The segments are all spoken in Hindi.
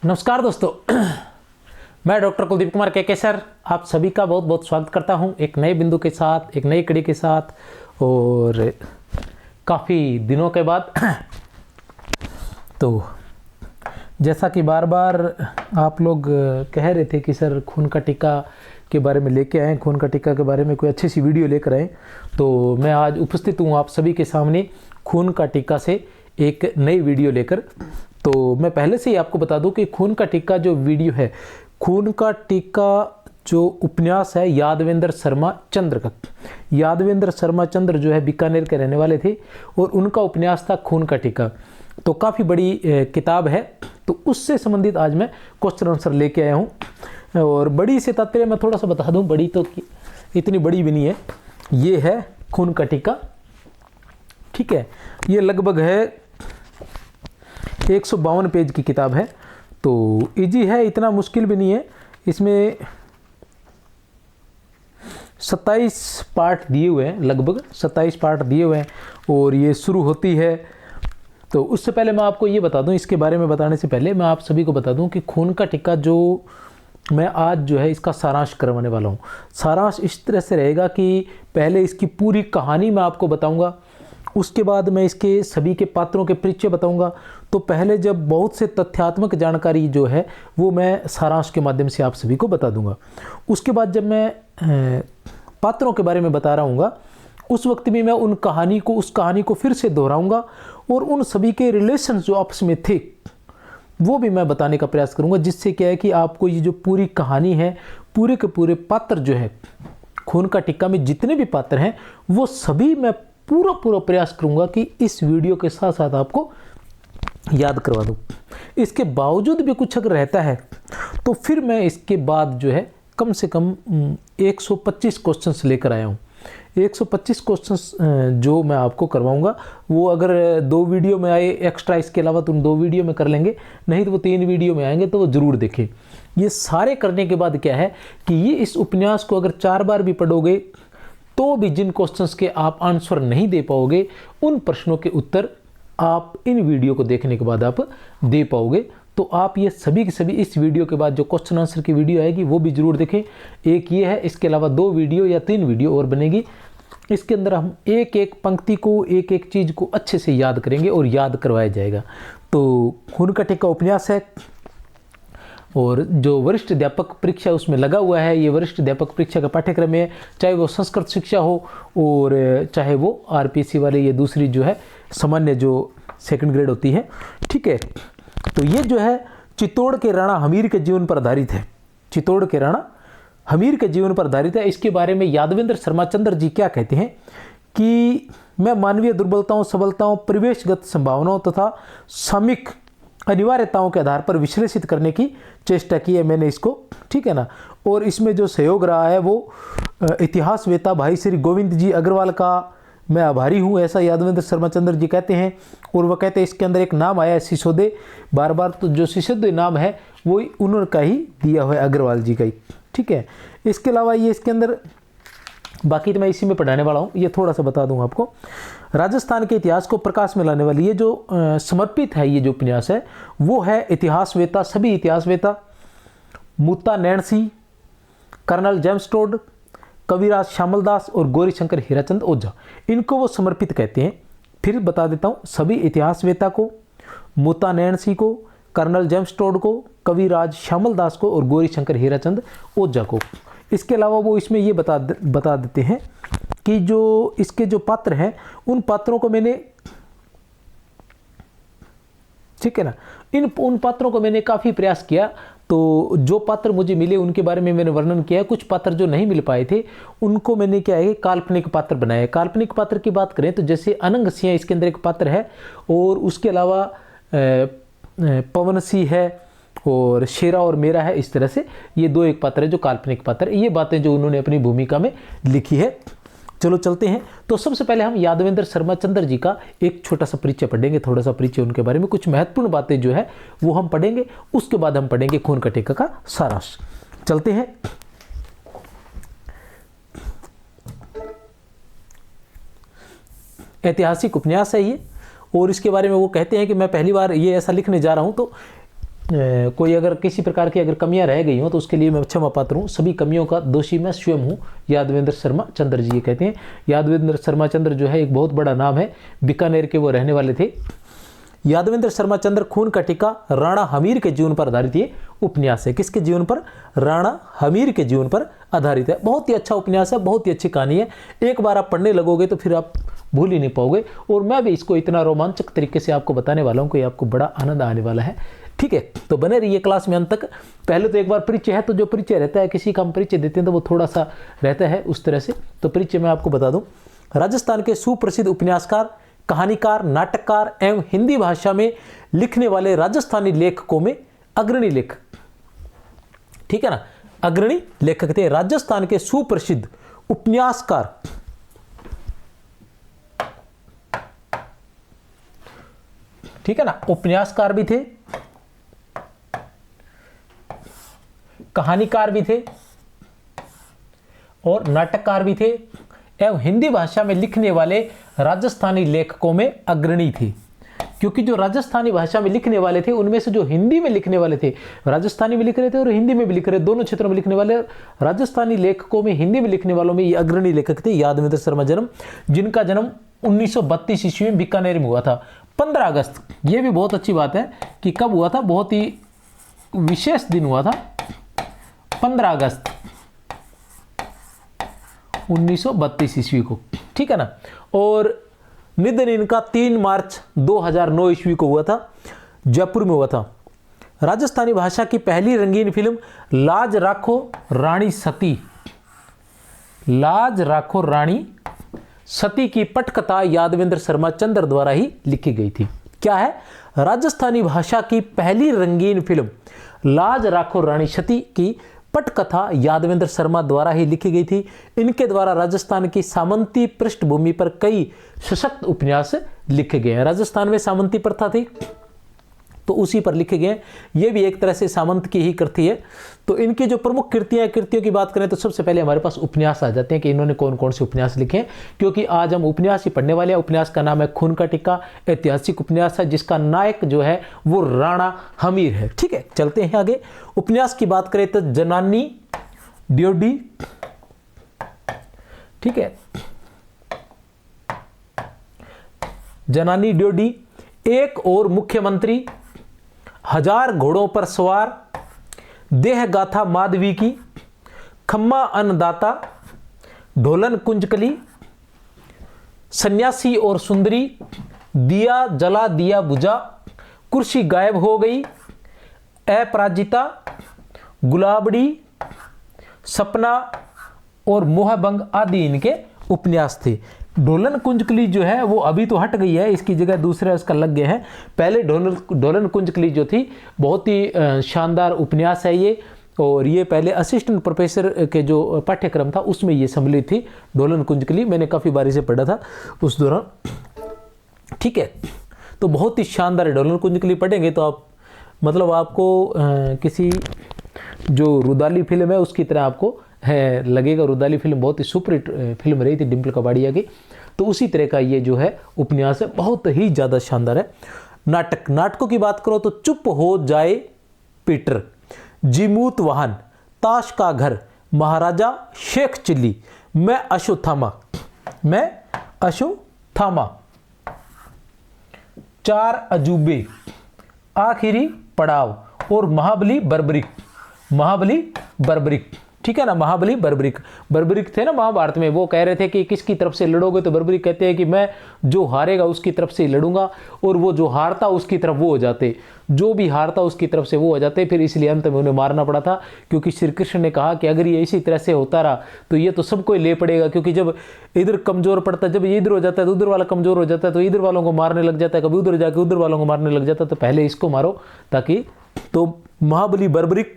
नमस्कार दोस्तों, मैं डॉक्टर कुलदीप कुमार के सर आप सभी का बहुत बहुत स्वागत करता हूं एक नए बिंदु के साथ, एक नई कड़ी के साथ और काफ़ी दिनों के बाद। तो जैसा कि बार बार आप लोग कह रहे थे कि सर खून का टीका के बारे में लेके आएँ, खून का टीका के बारे में कोई अच्छी सी वीडियो लेकर आएँ, तो मैं आज उपस्थित हूँ आप सभी के सामने खून का टीका से एक नई वीडियो लेकर। तो मैं पहले से ही आपको बता दूं कि खून का टीका जो वीडियो है, खून का टीका जो उपन्यास है यादवेंद्र शर्मा चंद्र का। यादवेंद्र शर्मा चंद्र जो है बीकानेर के रहने वाले थे और उनका उपन्यास था खून का टीका। तो काफ़ी बड़ी किताब है, तो उससे संबंधित आज मैं क्वेश्चन आंसर लेके आया हूँ। और बड़ी से तात्पर्य मैं थोड़ा सा बता दूँ, बड़ी तो इतनी बड़ी भी नहीं है। ये है खून का टीका, ठीक है। ये लगभग है 152 पेज की किताब है, तो इजी है, इतना मुश्किल भी नहीं है। इसमें 27 पार्ट दिए हुए हैं, लगभग 27 पार्ट दिए हुए हैं और ये शुरू होती है। तो उससे पहले मैं आपको ये बता दूं, इसके बारे में बताने से पहले मैं आप सभी को बता दूं कि खून का टीका जो मैं आज जो है इसका सारांश करवाने वाला हूँ। सारांश इस तरह से रहेगा कि पहले इसकी पूरी कहानी मैं आपको बताऊँगा, उसके बाद मैं इसके सभी के पात्रों के परिचय बताऊंगा। तो पहले जब बहुत से तथ्यात्मक जानकारी जो है वो मैं सारांश के माध्यम से आप सभी को बता दूंगा। उसके बाद जब मैं पात्रों के बारे में बता रहा हूँगा, उस वक्त भी मैं उस कहानी को फिर से दोहराऊंगा और उन सभी के रिलेशन जो आपस में थे वो भी मैं बताने का प्रयास करूँगा, जिससे क्या है कि आपको ये जो पूरी कहानी है, पूरे के पूरे पात्र जो है खून का टीका में जितने भी पात्र हैं वो सभी मैं पूरा प्रयास करूंगा कि इस वीडियो के साथ साथ आपको याद करवा दूं। इसके बावजूद भी कुछ अगर रहता है तो फिर मैं इसके बाद जो है कम से कम 125 क्वेश्चंस लेकर आया हूं। 125 क्वेश्चंस जो मैं आपको करवाऊंगा, वो अगर 2 वीडियो में आए एक्स्ट्रा, इसके अलावा तुम 2 वीडियो में कर लेंगे, नहीं तो वो 3 वीडियो में आएंगे, तो वो ज़रूर देखें। ये सारे करने के बाद क्या है कि ये इस उपन्यास को अगर 4 बार भी पढ़ोगे तो भी जिन क्वेश्चंस के आप आंसर नहीं दे पाओगे, उन प्रश्नों के उत्तर आप इन वीडियो को देखने के बाद आप दे पाओगे। तो आप ये सभी के सभी इस वीडियो के बाद जो क्वेश्चन आंसर की वीडियो आएगी वो भी जरूर देखें। एक ये है, इसके अलावा 2 वीडियो या 3 वीडियो और बनेगी। इसके अंदर हम एक एक पंक्ति को, एक एक चीज़ को अच्छे से याद करेंगे और याद करवाया जाएगा। तो खून का टीका उपन्यास है और जो वरिष्ठ अध्यापक परीक्षा उसमें लगा हुआ है, ये वरिष्ठ अध्यापक परीक्षा का पाठ्यक्रम है, चाहे वो संस्कृत शिक्षा हो और चाहे वो आरपीसी वाले ये दूसरी जो है सामान्य जो सेकंड ग्रेड होती है, ठीक है। तो ये जो है चित्तौड़ के राणा हमीर के जीवन पर आधारित है। चित्तौड़ के राणा हमीर के जीवन पर आधारित है। इसके बारे में यादवेंद्र शर्मा चंद्र जी क्या कहते हैं कि मैं मानवीय दुर्बलताओं, सबलताओं, परिवेशगत संभावनाओं तथा सामयिक अनिवार्यताओं के आधार पर विश्लेषित करने की चेष्टा की है मैंने इसको, ठीक है ना। और इसमें जो सहयोग रहा है वो इतिहासवेता भाई श्री गोविंद जी अग्रवाल का मैं आभारी हूँ, ऐसा यादवेंद्र शर्मा चंद्र जी कहते हैं। और वह कहते हैं इसके अंदर एक नाम आया है सिसोदे, बार बार, तो जो सिसोदे नाम है वो उन्होंने ही दिया हुआ है, अग्रवाल जी का ही, ठीक है। इसके अलावा ये इसके अंदर बाकी तो मैं इसी में पढ़ाने वाला हूँ, ये थोड़ा सा बता दूँ आपको। राजस्थान के इतिहास को प्रकाश में लाने वाली ये जो समर्पित है ये जो उपन्यास है वो है इतिहासवेता, सभी इतिहासवेता मुत्ता नैणसी, कर्नल जेम्स टोड, कविराज श्यामलदास और गौरीशंकर हीराचंद ओझा, इनको वो समर्पित कहते हैं। फिर बता देता हूँ, सभी इतिहासवेता को, मुत्ता नैणसी को, कर्नल जेम्स टोड को, कविराज श्यामलदास को और गौरीशंकर हीराचंद ओझा को। इसके अलावा वो इसमें ये बता देते हैं कि जो इसके जो पात्र हैं उन पात्रों को मैंने, ठीक है ना, उन पात्रों को मैंने काफ़ी प्रयास किया। तो जो पात्र मुझे मिले उनके बारे में मैंने वर्णन किया है। कुछ पात्र जो नहीं मिल पाए थे उनको मैंने क्या है काल्पनिक पात्र बनाए। काल्पनिक पात्र की बात करें तो जैसे अनंग सिंह इसके अंदर एक पात्र है और उसके अलावा पवन सिंह है और शेरा और मेरा है। इस तरह से ये 2 एक पात्र है जो काल्पनिक पात्र है। ये बातें जो उन्होंने अपनी भूमिका में लिखी है। चलो चलते हैं। तो सबसे पहले हम यादवेंद्र शर्मा चंद्र जी का एक छोटा सा परिचय पढ़ेंगे, थोड़ा सा परिचय उनके बारे में, कुछ महत्वपूर्ण बातें जो है वो हम पढ़ेंगे। उसके बाद हम पढ़ेंगे खून का टीका का सारांश। चलते हैं। ऐतिहासिक उपन्यास है ये और इसके बारे में वो कहते हैं कि मैं पहली बार ये ऐसा लिखने जा रहा हूँ तो कोई अगर किसी प्रकार की अगर कमियां रह गई हो तो उसके लिए मैं क्षमा पात्र हूँ। सभी कमियों का दोषी मैं स्वयं हूँ। यादवेंद्र शर्मा चंद्र जी ये कहते हैं। यादवेंद्र शर्मा चंद्र जो है एक बहुत बड़ा नाम है, बीकानेर के वो रहने वाले थे। यादवेंद्र शर्मा चंद्र खून का टीका राणा हमीर के जीवन पर आधारित ये उपन्यास है। किसके जीवन पर? राणा हमीर के जीवन पर आधारित है। बहुत ही अच्छा उपन्यास है, बहुत ही अच्छी कहानी है। एक बार आप पढ़ने लगोगे तो फिर आप भूल ही नहीं पाओगे। और मैं भी इसको इतना रोमांचक तरीके से आपको बताने वाला हूँ कि आपको बड़ा आनंद आने वाला है। ठीक है, तो बने रहिए क्लास में अंत तक। पहले तो एक बार परिचय है, तो जो परिचय रहता है, किसी का हम परिचय देते हैं तो वो थोड़ा सा रहता है उस तरह से। तो परिचय मैं आपको बता दूं, राजस्थान के सुप्रसिद्ध उपन्यासकार, कहानीकार, नाटककार एवं हिंदी भाषा में लिखने वाले राजस्थानी लेखकों में अग्रणी लेखक, ठीक है ना, अग्रणी लेखक थे। राजस्थान के सुप्रसिद्ध उपन्यासकार, ठीक है ना, उपन्यासकार भी थे, कहानीकार भी थे और नाटककार भी थे एवं हिंदी भाषा में लिखने वाले राजस्थानी लेखकों में अग्रणी थे। क्योंकि जो राजस्थानी भाषा में लिखने वाले थे उनमें से जो हिंदी में लिखने वाले थे, राजस्थानी में लिख रहे थे और हिंदी में भी लिख रहे, दोनों क्षेत्रों में लिखने वाले राजस्थानी लेखकों में, हिंदी में लिखने वालों में ये अग्रणी लेखक थे। यादवेंद्र शर्मा जन्म, जिनका जन्म 1932 ईस्वी में बीकानेर में हुआ था, 15 अगस्त। ये भी बहुत अच्छी बात है कि कब हुआ था, बहुत ही विशेष दिन हुआ था, 15 अगस्त 1932 ईस्वी को, ठीक है ना। और निधन इनका 3 मार्च 2009 ईस्वी को हुआ था, जयपुर में हुआ था। राजस्थानी भाषा की पहली रंगीन फिल्म लाज राखो रानी सती, लाज राखो रानी सती की पटकथा यादवेंद्र शर्मा चंद्र द्वारा ही लिखी गई थी। क्या है? राजस्थानी भाषा की पहली रंगीन फिल्म लाज राखो रानी सती की पटकथा यादवेंद्र शर्मा द्वारा ही लिखी गई थी। इनके द्वारा राजस्थान की सामंती पृष्ठभूमि पर कई सशक्त उपन्यास लिखे गए हैं। राजस्थान में सामंती प्रथा थी तो उसी पर लिखे गए। ये भी एक तरह से सामंत की ही कृति है। तो इनकी जो प्रमुख कृतियों की बात करें तो सबसे पहले हमारे पास उपन्यास आ जाते हैं कि इन्होंने कौन कौन से उपन्यास लिखे हैं, क्योंकि आज हम उपन्यास ही पढ़ने वाले हैं। उपन्यास का नाम है खून का टीका, ऐतिहासिक उपन्यास है जिसका नायक जो है वो राणा हमीर है। ठीक है, चलते हैं आगे। उपन्यास की बात करें तो जनानी ड्योढ़ी, ठीक है, जनानी ड्योढ़ी, एक और मुख्यमंत्री, 1000 घोड़ों पर सवार, देह गाथा माधवी की, खम्मा अन्नदाता, ढोलन कुंजकली, सन्यासी और सुंदरी, दिया जला दिया बुझा, कुर्सी गायब हो गई, अपराजिता, गुलाबड़ी, सपना और मोहभंग आदि इनके उपन्यास थे। ढोलन कुंजकली जो है वो अभी तो हट गई है, इसकी जगह दूसरा इसका लग गया है। पहले ढोलन कुंजकली जो थी बहुत ही शानदार उपन्यास है ये, और ये पहले असिस्टेंट प्रोफेसर के जो पाठ्यक्रम था उसमें ये सम्मिलित थी। ढोलन कुंजकली मैंने काफ़ी बारी से पढ़ा था उस दौरान, ठीक है। तो बहुत ही शानदार है। ढोलन कुंजकली पढ़ेंगे तो आप मतलब आपको किसी जो रुदाली फिल्म है उसकी तरह आपको है लगेगा। रुदाली फिल्म बहुत ही सुपरहिट फिल्म रही थी डिम्पल कपाड़िया की, तो उसी तरह का ये जो है उपन्यास है, बहुत ही ज़्यादा शानदार है। नाटकों की बात करो तो चुप हो जाए पीटर, जीमूत वाहन, ताश का घर, महाराजा शेख चिल्ली, मैं अश्वत्थामा, चार अजूबे, आखिरी पड़ाव और महाबली बर्बरिक, ठीक है ना। महाबली बर्बरिक थे ना महाभारत में, वो कह रहे थे कि किसकी तरफ से लड़ोगे, तो बर्बरिक कहते हैं कि मैं जो हारेगा उसकी तरफ से ही लड़ूंगा, और वो जो हारता उसकी तरफ वो हो जाते, जो भी हारता उसकी तरफ से वो हो जाते। फिर इसलिए अंत में उन्हें मारना पड़ा था, क्योंकि श्री कृष्ण ने कहा कि अगर ये इसी तरह से होता रहा तो ये तो सबको ही ले पड़ेगा, क्योंकि जब इधर कमजोर पड़ता है, जब ये इधर हो जाता है तो उधर वाला कमजोर हो जाता है, तो इधर वालों को मारने लग जाता है, कभी उधर जाके उधर वालों को मारने लग जाता है, तो पहले इसको मारो ताकि। तो महाबली बर्बरिक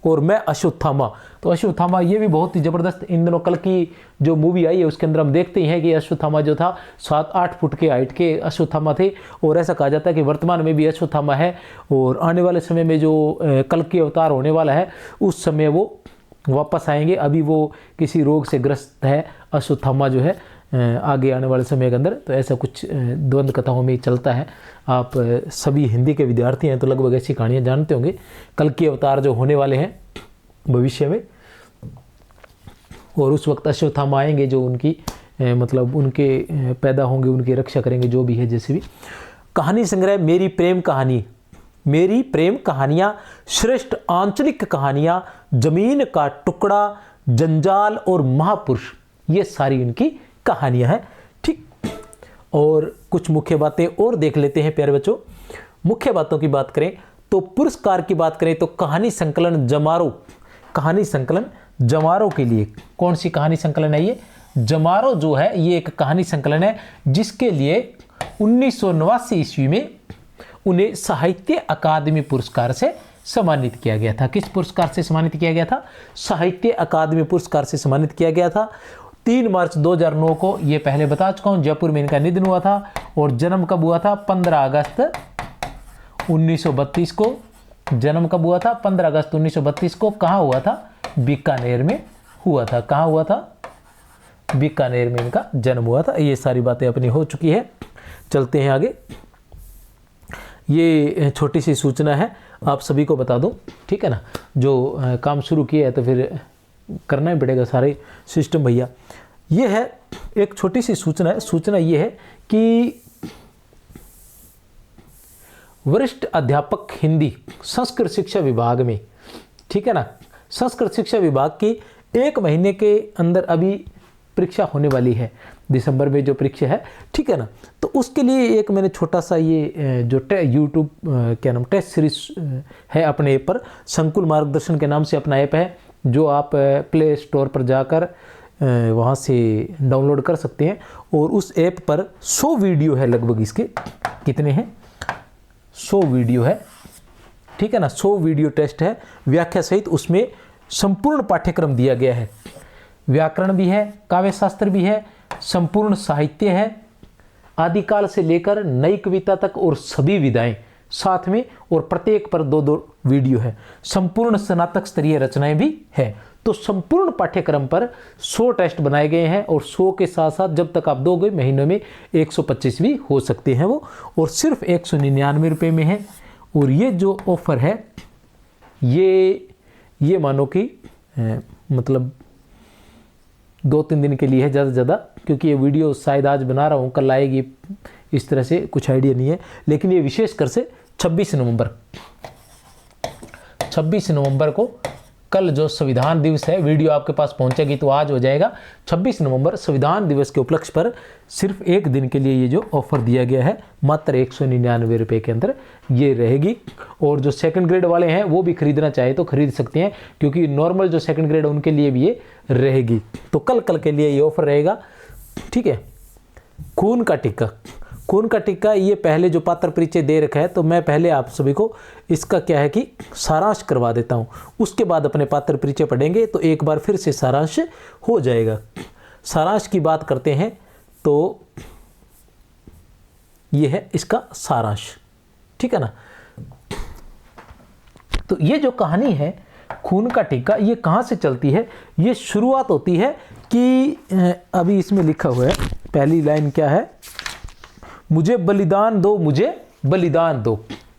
और मैं अश्वत्थामा, तो अश्वत्थामा ये भी बहुत ही ज़बरदस्त। इन दिनों कल की जो मूवी आई है उसके अंदर हम देखते हैं कि अश्वत्थामा जो था 7-8 फुट के हाइट के अश्वत्थामा थे, और ऐसा कहा जाता है कि वर्तमान में भी अश्वत्थामा है, और आने वाले समय में जो कल की अवतार होने वाला है उस समय वो वापस आएंगे। अभी वो किसी रोग से ग्रस्त है अश्वत्थामा जो है, आगे आने वाले समय के अंदर। तो ऐसा कुछ द्वंद्व कथाओं में चलता है। आप सभी हिंदी के विद्यार्थी हैं तो लगभग ऐसी कहानियाँ जानते होंगे। कल के अवतार जो होने वाले हैं भविष्य में, और उस वक्त अश्वत्थामा आएंगे जो उनकी मतलब उनके पैदा होंगे, उनकी रक्षा करेंगे, जो भी है जैसे भी। कहानी संग्रह मेरी प्रेम कहानी, मेरी प्रेम कहानियाँ, श्रेष्ठ आंचलिक कहानियाँ, जमीन का टुकड़ा, जंजाल और महापुरुष, ये सारी उनकी कहानियाँ हैं। ठीक, और कुछ मुख्य बातें और देख लेते हैं प्यारे बच्चों। मुख्य बातों की बात करें तो पुरस्कार की बात करें तो कहानी संकलन जमारो, कहानी संकलन जमारो के लिए कौन सी कहानी संकलन है ये? जमारो जो है ये एक कहानी संकलन है जिसके लिए 1989 ईस्वी में उन्हें साहित्य अकादमी पुरस्कार से सम्मानित किया गया था। किस पुरस्कार से सम्मानित किया गया था? साहित्य अकादमी पुरस्कार से सम्मानित किया गया था। 3 मार्च 2009 को, ये पहले बता चुका हूँ, जयपुर में इनका निधन हुआ था। और जन्म कब हुआ था? 15 अगस्त 1932 को। जन्म कब हुआ था? 15 अगस्त 1932 को। कहाँ हुआ था? बीकानेर में हुआ था। कहाँ हुआ था? बीकानेर में इनका जन्म हुआ था। ये सारी बातें अपनी हो चुकी है। चलते हैं आगे। ये छोटी सी सूचना है, आप सभी को बता दूं, ठीक है ना। जो काम शुरू किया है तो फिर करना ही पड़ेगा सारे सिस्टम भैया। ये है एक छोटी सी सूचना है। सूचना ये है कि वरिष्ठ अध्यापक हिंदी संस्कृत शिक्षा विभाग में, ठीक है ना, संस्कृत शिक्षा विभाग की 1 महीने के अंदर अभी परीक्षा होने वाली है, दिसंबर में जो परीक्षा है, ठीक है ना। तो उसके लिए एक मैंने छोटा सा ये जो यूट्यूब क्या नाम टेस्ट सीरीज है अपने ऐप पर, संकुल मार्गदर्शन के नाम से अपना ऐप है, जो आप प्ले स्टोर पर जाकर वहाँ से डाउनलोड कर सकते हैं। और उस ऐप पर 100 वीडियो है लगभग। इसके कितने हैं? 100 वीडियो है, ठीक है ना। 100 वीडियो टेस्ट है व्याख्या सहित। उसमें संपूर्ण पाठ्यक्रम दिया गया है। व्याकरण भी है, काव्य शास्त्र भी है, संपूर्ण साहित्य है, आदिकाल से लेकर नई कविता तक और सभी विधाएं साथ में, और प्रत्येक पर 2-2 वीडियो है। संपूर्ण स्नातक स्तरीय रचनाएं भी है। तो संपूर्ण पाठ्यक्रम पर 100 टेस्ट बनाए गए हैं, और 100 के साथ साथ जब तक आप दोगे महीनों में 125 भी हो सकते हैं वो, और सिर्फ 199 रुपये में है। और ये जो ऑफ़र है ये मानो कि मतलब 2-3 दिन के लिए है ज़्यादा से ज़्यादा, क्योंकि ये वीडियो शायद आज बना रहा हूँ, कल आएगी, इस तरह से कुछ आइडिया नहीं है। लेकिन ये विशेषकर से 26 नवंबर को, कल जो संविधान दिवस है, वीडियो आपके पास पहुंचेगी तो आज हो जाएगा। 26 नवंबर संविधान दिवस के उपलक्ष्य पर सिर्फ 1 दिन के लिए ये जो ऑफर दिया गया है, मात्र 199 रुपये के अंदर ये रहेगी। और जो सेकंड ग्रेड वाले हैं वो भी खरीदना चाहे तो खरीद सकते हैं, क्योंकि नॉर्मल जो सेकंड ग्रेड उनके लिए भी ये रहेगी। तो कल के लिए ये ऑफर रहेगा, ठीक है। खून का टिक्का ये पहले जो पात्र परिचय दे रखा है, तो मैं पहले आप सभी को इसका क्या है कि सारांश करवा देता हूँ, उसके बाद अपने पात्र परिचय पढ़ेंगे तो एक बार फिर से सारांश हो जाएगा। सारांश की बात करते हैं तो ये है इसका सारांश, ठीक है ना। तो ये जो कहानी है खून का टिक्का, ये कहाँ से चलती है? ये शुरुआत होती है कि अभी इसमें लिखा हुआ है, पहली लाइन क्या है? मुझे बलिदान दो, मुझे बलिदान दो।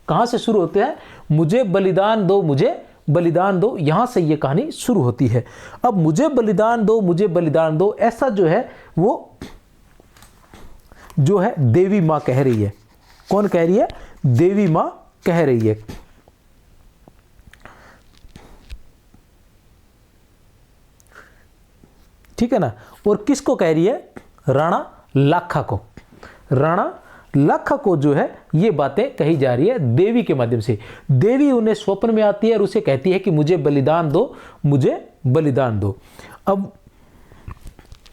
कहाँ से शुरू होते हैं? मुझे बलिदान दो, मुझे बलिदान दो, यहाँ से ये कहानी शुरू होती है। अब मुझे बलिदान दो, मुझे बलिदान दो, ऐसा जो है वो जो है देवी माँ कह रही है। कौन कह रही है? देवी माँ कह रही है। ठीक है ना। और किसको कह रही है? राणा लाखा को। राणा लाखा को जो है ये बातें कही जा रही है देवी के माध्यम से। देवी उन्हें स्वप्न में आती है और उसे कहती है कि मुझे बलिदान दो, मुझे बलिदान दो। अब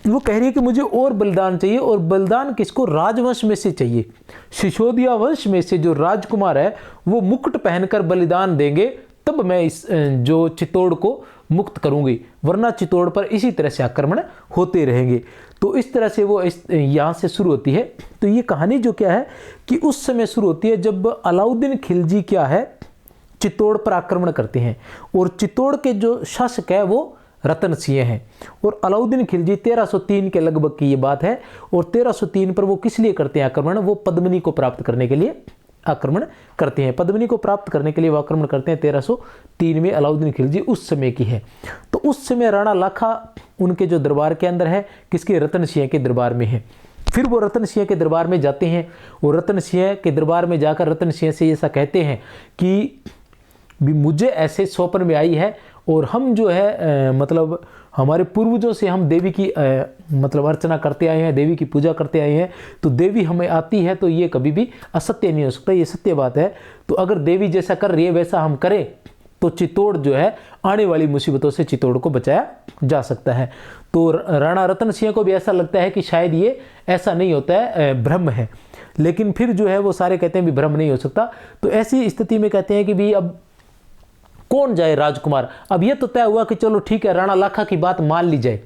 वो कह रही है कि मुझे और बलिदान चाहिए, और बलिदान किसको? राजवंश में से चाहिए। सिसोदिया वंश में से जो राजकुमार है वो मुकुट पहनकर बलिदान देंगे, तब मैं इस जो चित्तौड़ को मुक्त करूंगी, वरना चित्तौड़ पर इसी तरह से आक्रमण होते रहेंगे। तो इस तरह से वो यहाँ से शुरू होती है। तो ये कहानी जो क्या है कि उस समय शुरू होती है जब अलाउद्दीन खिलजी क्या है चित्तौड़ पर आक्रमण करते हैं, और चित्तौड़ के जो शासक है वो रतन सिंह हैं। और अलाउद्दीन खिलजी 1303 के लगभग की ये बात है, और 1303 पर वो किस लिए करते हैं आक्रमण? वो पद्मिनी को प्राप्त करने के लिए आक्रमण करते हैं। पद्मिनी को प्राप्त करने के लिए वो आक्रमण करते हैं 1303 में। अलाउद्दीन खिलजी उस समय की है। तो उस समय राणा लाखा उनके जो दरबार के अंदर है, किसके? रतन सिंह के दरबार में है। फिर वो रतन सिंह के दरबार में जाते हैं, और रतन सिंह के दरबार में जाकर रतन सिंह से ऐसा कहते हैं कि भी मुझे ऐसे स्वप्न में आई है, और हम जो है मतलब हमारे पूर्वजों से हम देवी की मतलब अर्चना करते आए हैं, देवी की पूजा करते आए हैं, तो देवी हमें आती है तो ये कभी भी असत्य नहीं हो सकता, ये सत्य बात है। तो अगर देवी जैसा कर रही है वैसा हम करें तो चित्तौड़ जो है आने वाली मुसीबतों से चित्तौड़ को बचाया जा सकता है। तो राणा रतन सिंह को भी ऐसा लगता है कि शायद ये ऐसा नहीं होता है, भ्रम है। लेकिन फिर जो है वो सारे कहते हैं भी भ्रम नहीं हो सकता। तो ऐसी स्थिति में कहते हैं कि भी अब कौन जाए राजकुमार? अब ये तो तय हुआ कि चलो ठीक है, राणा लाखा की बात मान ली जाए,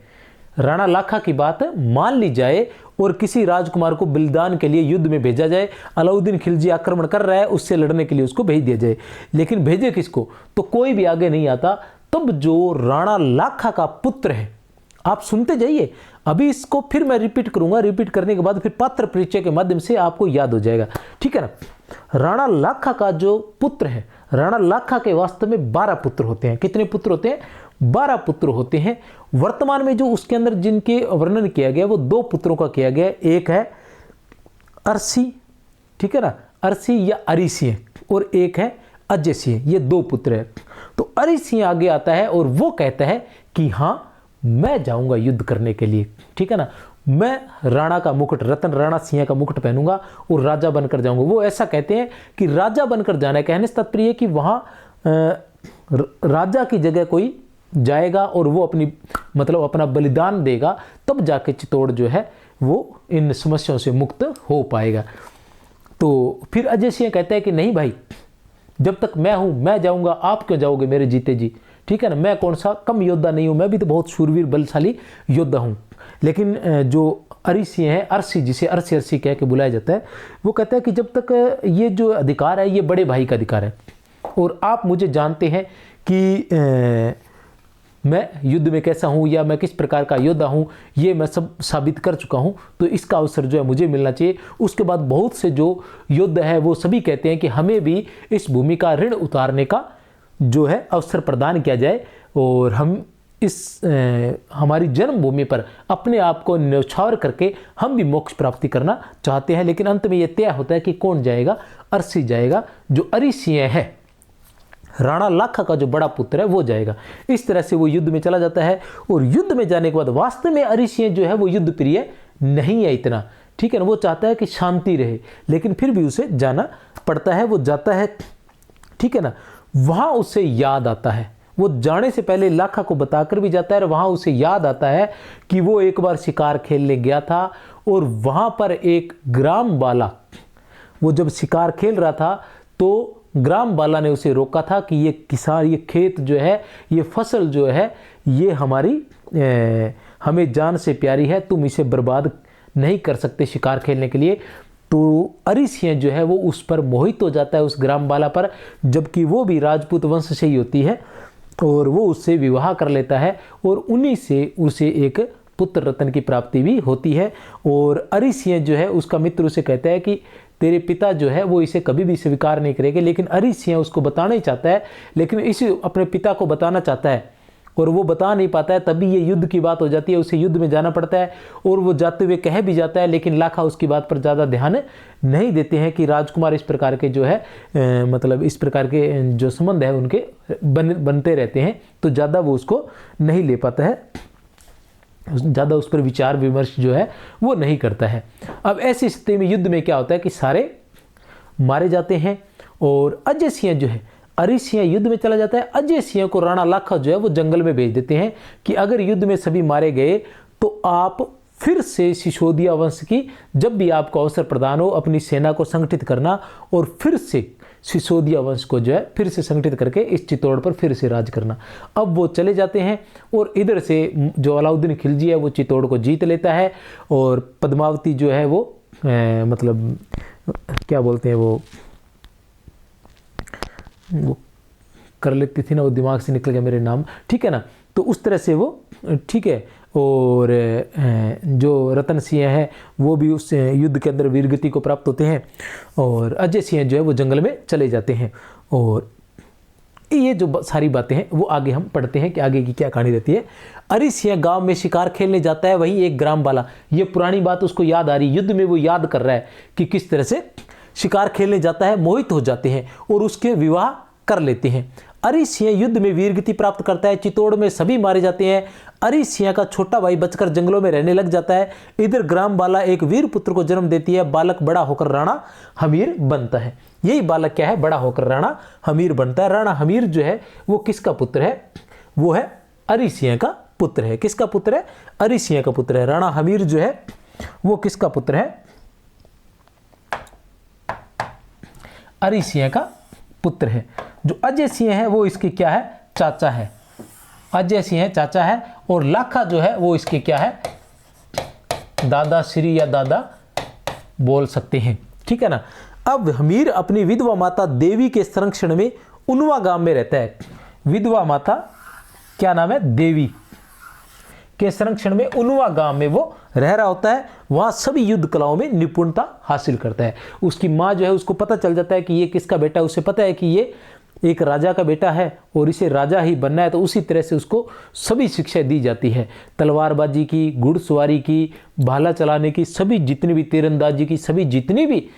राणा लाखा की बात मान ली जाए, और किसी राजकुमार को बलिदान के लिए युद्ध में भेजा जाए। अलाउद्दीन खिलजी आक्रमण कर रहा है, उससे लड़ने के लिए उसको भेज दिया जाए। लेकिन भेजे किसको? तो कोई भी आगे नहीं आता। तब जो राणा लाखा का पुत्र है, आप सुनते जाइए, अभी इसको फिर मैं रिपीट करूंगा, रिपीट करने के बाद फिर पात्र परिचय के माध्यम से आपको याद हो जाएगा, ठीक है ना। राणा लाखा का जो पुत्र है, राणा लाखा के वास्तव में 12 पुत्र होते हैं। कितने पुत्र होते हैं? 12 पुत्र होते हैं। वर्तमान में जो उसके अंदर जिनके वर्णन किया गया वो 2 पुत्रों का किया गया। एक है अरसी, ठीक है ना, अरसी या अरि सिंह, और एक है अजय सिंह। ये 2 पुत्र है। तो अरि सिंह आगे आता है और वो कहता है कि हाँ मैं जाऊंगा युद्ध करने के लिए, ठीक है ना, मैं राणा का मुकुट, रतन राणा सिंह का मुकुट पहनूंगा और राजा बनकर जाऊंगा। वो ऐसा कहते हैं कि राजा बनकर जाना है, कहने से तात्पर्य कि वहां राजा की जगह कोई जाएगा और वो अपनी मतलब अपना बलिदान देगा, तब जाके चित्तौड़ जो है वो इन समस्याओं से मुक्त हो पाएगा। तो फिर अजय सिंह कहता है कि नहीं भाई, जब तक मैं हूं मैं जाऊंगा, आप क्यों जाओगे मेरे जीते जी, ठीक है ना, मैं कौन सा कम योद्धा नहीं हूं, मैं भी तो बहुत शूरवीर बलशाली योद्धा हूं। लेकिन जो अरि सिंह है, अरसी, जिसे अरसी अरसी कह के बुलाया जाता है, वो कहता है कि जब तक ये जो अधिकार है ये बड़े भाई का अधिकार है, और आप मुझे जानते हैं कि मैं युद्ध में कैसा हूं या मैं किस प्रकार का योद्धा हूं, ये मैं सब साबित कर चुका हूं, तो इसका अवसर जो है मुझे मिलना चाहिए। उसके बाद बहुत से जो योद्धा है वो सभी कहते हैं कि हमें भी इस भूमि का ऋण उतारने का जो है अवसर प्रदान किया जाए, और हम इस हमारी जन्मभूमि पर अपने आप को न्यौछावर करके हम भी मोक्ष प्राप्ति करना चाहते हैं। लेकिन अंत में यह तय होता है कि कौन जाएगा? अरसी जाएगा, जो अरि सिंह है, राणा लाखा का जो बड़ा पुत्र है वो जाएगा। इस तरह से वो युद्ध में चला जाता है, और युद्ध में जाने के बाद वास्तव में अरि सिंह जो है वो युद्ध प्रिय नहीं है इतना, ठीक है ना, वो चाहता है कि शांति रहे, लेकिन फिर भी उसे जाना पड़ता है। वो जाता है, ठीक है ना, वहां उसे याद आता है, वो जाने से पहले लाखा को बताकर भी जाता है, और वहां उसे याद आता है कि वो एक बार शिकार खेलने गया था, और वहां पर एक ग्राम बाला, वो जब शिकार खेल रहा था तो ग्राम बाला ने उसे रोका था कि ये किसान, ये खेत जो है, ये फसल जो है, ये हमारी हमें जान से प्यारी है, तुम इसे बर्बाद नहीं कर सकते शिकार खेलने के लिए। तो अरि सिंह जो है वो उस पर मोहित हो जाता है, उस ग्राम बाला पर, जबकि वो भी राजपूत वंश से ही होती है, और वो उससे विवाह कर लेता है, और उन्हीं से उसे एक पुत्र रत्न की प्राप्ति भी होती है। और अरि सिंह जो है उसका मित्र उसे कहता है कि तेरे पिता जो है वो इसे कभी भी स्वीकार नहीं करेंगे, लेकिन अरि सिंह उसको बताना ही चाहता है, लेकिन इसे अपने पिता को बताना चाहता है और वो बता नहीं पाता है। तभी ये युद्ध की बात हो जाती है, उसे युद्ध में जाना पड़ता है, और वो जाते हुए कह भी जाता है, लेकिन लाखा उसकी बात पर ज़्यादा ध्यान नहीं देते हैं कि राजकुमार इस प्रकार के जो है मतलब इस प्रकार के जो संबंध है उनके बनते रहते हैं, तो ज़्यादा वो उसको नहीं ले पाता है, ज़्यादा उस पर विचार विमर्श जो है वो नहीं करता है। अब ऐसी स्थिति में युद्ध में क्या होता है कि सारे मारे जाते हैं, और अजय सिंह जो है, अरि सिंह युद्ध में चला जाता है। अजय सिंह को राणा लाखा जो है वो जंगल में भेज देते हैं कि अगर युद्ध में सभी मारे गए तो आप फिर से सिसोदिया वंश की, जब भी आपको अवसर प्रदान हो, अपनी सेना को संगठित करना, और फिर से सिसोदिया वंश को जो है फिर से संगठित करके इस चित्तौड़ पर फिर से राज करना। अब वो चले जाते हैं, और इधर से जो अलाउद्दीन खिलजी है वो चित्तौड़ को जीत लेता है, और पद्मावती जो है वो मतलब क्या बोलते हैं वो कर लेती थी ना, वो दिमाग से निकल गया मेरे नाम, ठीक है ना। तो उस तरह से वो, ठीक है। और जो रतन सिंह है वो भी उस युद्ध के अंदर वीरगति को प्राप्त होते हैं, और अजय सिंह जो है वो जंगल में चले जाते हैं। और ये जो सारी बातें हैं वो आगे हम पढ़ते हैं कि आगे की क्या कहानी रहती है। अरी सिंह गांव में शिकार खेलने जाता है, वहीं एक ग्राम वाला, ये पुरानी बात उसको याद आ रही, युद्ध में वो याद कर रहा है कि किस तरह से शिकार खेलने जाता है, मोहित हो जाते हैं और उसके विवाह कर लेते हैं। अरी सिंह युद्ध में वीरगति प्राप्त करता है, चित्तौड़ में सभी मारे जाते हैं। अरी सिंह का छोटा भाई बचकर जंगलों में रहने लग जाता है। इधर ग्राम बाला एक वीर पुत्र को जन्म देती है, बालक बड़ा होकर राणा हमीर बनता है। यही बालक क्या है, बड़ा होकर राणा हमीर बनता है। राणा हमीर जो है वो किसका पुत्र है, वो है अरी सिंह का पुत्र है। किसका पुत्र है, अरी सिंह का पुत्र है। राणा हमीर जो है वो किसका पुत्र है, अरी सिंह का पुत्र है। जो अजय सिंह है वो इसके क्या है, चाचा है। अजय सिंह चाचा है, और लाखा जो है वो इसके क्या है, दादा श्री या दादा बोल सकते हैं, ठीक है ना। अब हमीर अपनी विधवा माता देवी के संरक्षण में उनवा गांव में रहता है। विधवा माता क्या नाम है, देवी के संरक्षण में उनवा गांव में वो रह रहा होता है। वहां सभी युद्ध कलाओं में निपुणता हासिल करता है। उसकी माँ जो है उसको पता चल जाता है कि ये किसका बेटा है, उसे पता है कि ये एक राजा का बेटा है और इसे राजा ही बनना है, तो उसी तरह से उसको सभी शिक्षाएं दी जाती है। तलवारबाजी की, घुड़सवारी की, भाला चलाने की, सभी जितनी भी, तीरंदाजी की सभी जितनी भी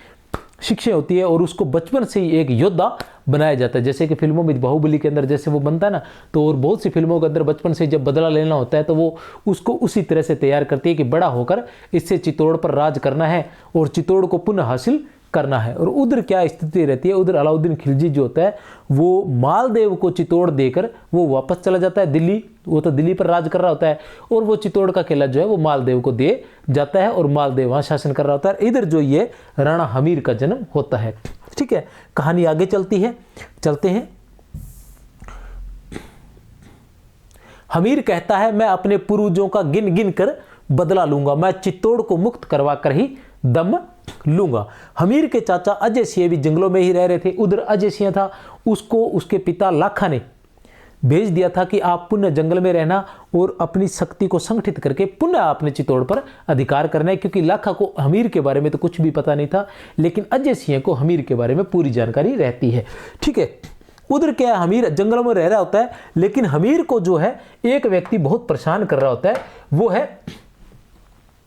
शिक्षा होती है, और उसको बचपन से ही एक योद्धा बनाया जाता है। जैसे कि फिल्मों में बाहुबली के अंदर जैसे वो बनता है ना, तो और बहुत सी फिल्मों के अंदर बचपन से जब बदला लेना होता है तो वो उसको उसी तरह से तैयार करती है कि बड़ा होकर इससे चित्तौड़ पर राज करना है और चित्तौड़ को पुनः हासिल करना है। और उधर क्या स्थिति रहती है, उधर अलाउद्दीन खिलजी जो होता है वो मालदेव को चित्तौड़ देकर वो वापस चला जाता है दिल्ली। वो तो दिल्ली पर राज कर रहा होता है, और वो चित्तौड़ का किला जो है वो मालदेव को दे जाता है, और मालदेव वहां शासन कर रहा होता है। इधर जो ये राणा हमीर का जन्म होता है, ठीक है। कहानी आगे चलती है, चलते हैं। हमीर कहता है, मैं अपने पूर्वजों का गिन गिन कर बदला लूंगा, मैं चित्तौड़ को मुक्त करवा कर ही दम लूंगा। हमीर के चाचा अजय सिंह भी जंगलों में ही रह रहे थे। उधर अजय सिंह था, उसको उसके पिता लाखा ने भेज दिया था कि आप पुनः जंगल में रहना और अपनी शक्ति को संगठित करके पुनः आपने चित्तौड़ पर अधिकार करना है, क्योंकि लाखा को हमीर के बारे में तो कुछ भी पता नहीं था, लेकिन अजय सिंह को हमीर के बारे में पूरी जानकारी रहती है, ठीक है। उधर क्या है, हमीर जंगलों में रह रहा होता है, लेकिन हमीर को जो है एक व्यक्ति बहुत परेशान कर रहा होता है, वो है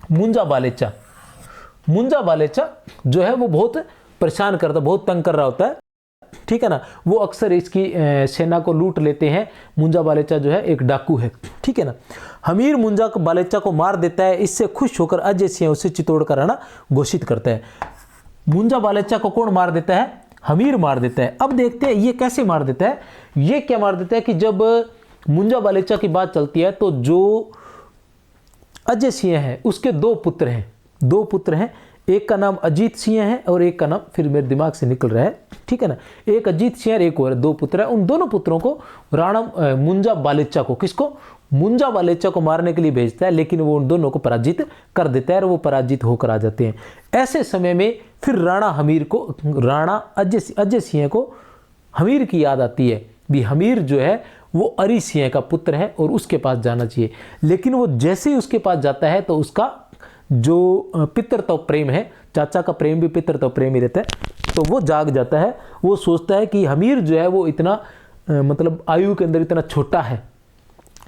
मुंजा बालेचा। मुंजा बालेचा जो है वो बहुत परेशान करता, बहुत तंग कर रहा होता है, ठीक है ना। वो अक्सर इसकी सेना को लूट लेते हैं। मुंजा बालेचा जो है एक डाकू है, ठीक है ना। हमीर मुंजा बालेचा को मार देता है। इससे खुश होकर अजय सिंह उसे चित्तौड़ का राणा घोषित करता है। मुंजा बालेचा को कौन मार देता है, हमीर मार देता है। अब देखते हैं ये कैसे मार देता है। ये क्या मार देता है कि जब मुंजा बालेचा की बात चलती है तो जो अजय सिंह है उसके दो पुत्र हैं, एक का नाम अजीत सिंह है और एक का नाम फिर मेरे दिमाग से निकल रहा है, ठीक है ना। एक अजीत सिंह और एक और, दो पुत्र है। उन दोनों पुत्रों को राणा मुंजा बालेचा को, किसको, मुंजा बालेचा को मारने के लिए भेजता है, लेकिन वो उन दोनों को पराजित कर देता है और वो पराजित होकर आ जाते हैं। ऐसे समय में फिर राणा अजय सिंह को हमीर की याद आती है भी हमीर जो है वो अरी सिंह का पुत्र है और उसके पास जाना चाहिए। लेकिन वो जैसे ही उसके पास जाता है तो उसका जो पितृत्व प्रेम है, चाचा का प्रेम भी पितृत्व प्रेम ही रहता है, तो वो जाग जाता है। वो सोचता है कि हमीर जो है वो इतना मतलब आयु के अंदर इतना छोटा है,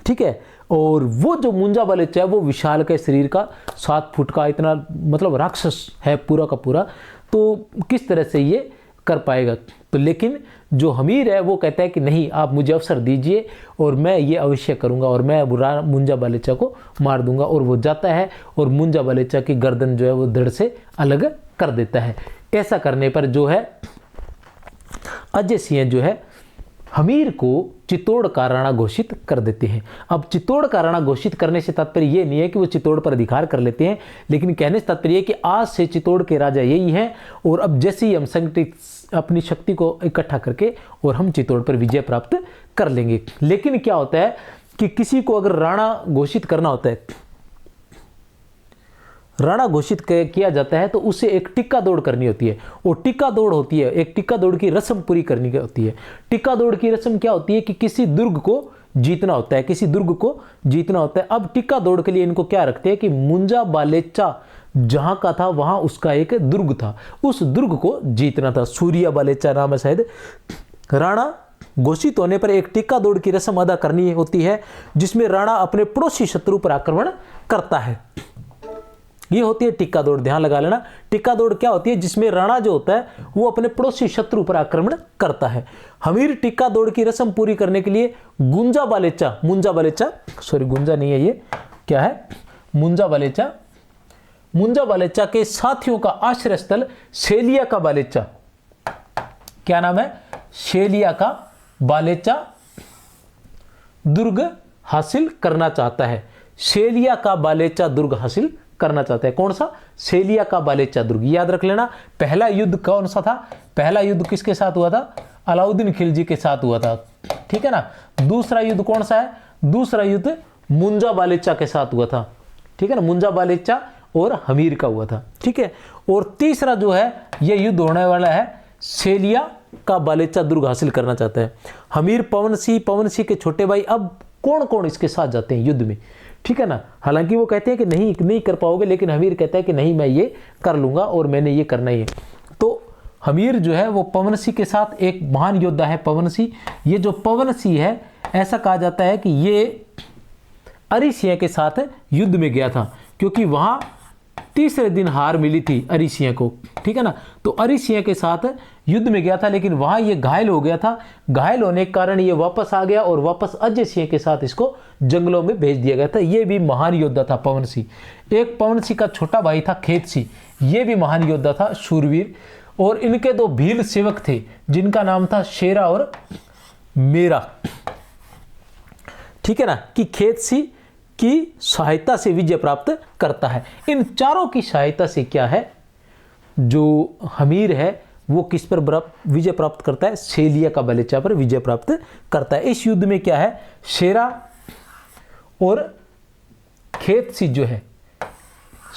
ठीक है, और वो जो मुंजा बालेचा है वो विशाल के शरीर का 7 फुट का इतना मतलब राक्षस है पूरा का पूरा, तो किस तरह से ये कर पाएगा। तो लेकिन जो हमीर है वो कहता है कि नहीं, आप मुझे अवसर दीजिए और मैं ये अवश्य करूंगा और मैं मुंजा बालेचा को मार दूंगा। और वो जाता है और मुंजा बालेचा की गर्दन जो है वो धड़ से अलग कर देता है। ऐसा करने पर जो है अजय सिंह जो है हमीर को चित्तौड़ का राणा घोषित कर देते हैं। अब चित्तौड़ का राणा घोषित करने से तात्पर्य ये नहीं है कि वो चित्तौड़ पर अधिकार कर लेते हैं, लेकिन कहने से तात्पर्य है कि आज से चित्तौड़ के राजा यही हैं और अब जैसे ही हम संगठित अपनी शक्ति को इकट्ठा करके और हम चित्तौड़ पर विजय प्राप्त कर लेंगे। लेकिन क्या होता है कि किसी को अगर राणा घोषित करना होता है, राणा घोषित किया जाता है तो उसे एक टिक्का दौड़ करनी होती है। और टिक्का दौड़ होती है, एक टिक्का दौड़ की रस्म पूरी करनी होती है। टिक्का दौड़ की रस्म क्या होती है कि किसी दुर्ग को जीतना होता है, किसी दुर्ग को जीतना होता है। अब टिक्का दौड़ के लिए इनको क्या रखते हैं कि मुंजा बालेचा जहां का था वहां उसका एक दुर्ग था, उस दुर्ग को जीतना था। सूर्या बालेचा नाम है शायद। राणा घोषित होने पर एक टिक्का दौड़ की रस्म अदा करनी होती है, जिसमें राणा अपने पड़ोसी शत्रु पर आक्रमण करता है। ये होती है टिक्का दौड़, ध्यान लगा लेना। टिक्का दौड़ क्या होती है? जिसमें राणा जो होता है वो अपने पड़ोसी शत्रु पर आक्रमण करता है। हमीर टिक्का दौड़ की रस्म पूरी करने के लिए मुंजा नहीं है, ये क्या है? मुंजा बालेचा के साथियों का आश्रय स्थल शेलिया का बालेचा, क्या नाम है? शेलिया का बालेचा दुर्ग हासिल करना चाहता है। शेलिया का बालेचा दुर्ग हासिल करना चाहता है। कौन सा? शेलिया का बालेचा दुर्ग। याद रख लेना। पहला युद्ध कौन सा था? पहला युद्ध किसके साथ हुआ था? अलाउद्दीन खिलजी के साथ हुआ था, ठीक है ना। दूसरा युद्ध कौन सा है? दूसरा युद्ध मुंजा बालेचा के साथ हुआ था, ठीक है ना। मुंजा बालेचा और हमीर का हुआ था, ठीक है। और तीसरा जो है ये युद्ध होने वाला है, शेलिया का बालेचा दुर्ग हासिल करना चाहता है। हमीर पवन सिंह के छोटे भाई। अब कौन कौन इसके साथ जाते हैं युद्ध में, ठीक है ना। हालांकि वो कहते हैं कि नहीं कर पाओगे, लेकिन हमीर कहता है कि नहीं, मैं ये कर लूंगा और मैंने ये करना ही है। तो हमीर जो है वो पवन सिंह के साथ, एक महान योद्धा है पवन सिंह। ये जो पवन सिंह है, ऐसा कहा जाता है कि ये अरि सिंह के साथ युद्ध में गया था, क्योंकि वहां तीसरे दिन हार मिली थी अरि सिंह को, ठीक है ना। तो अरि सिंह के साथ युद्ध में गया था, लेकिन वहां ये घायल हो गया था। घायल होने के कारण ये वापस आ गया और वापस अजय सिंह के साथ इसको जंगलों में भेज दिया गया था। ये भी महान योद्धा था पवन सिंह। एक पवन सिंह का छोटा भाई था खेत सिंह, ये भी महान योद्धा था, शूरवीर। और इनके दो भील सेवक थे, जिनका नाम था शेरा और मेरा, ठीक है ना। कि खेत सिंह की सहायता से विजय प्राप्त करता है। इन चारों की सहायता से क्या है, जो हमीर है वो किस पर विजय प्राप्त करता है? शेलिया का बालेचा पर विजय प्राप्त करता है। इस युद्ध में क्या है, शेरा और खेत सिंह जो है,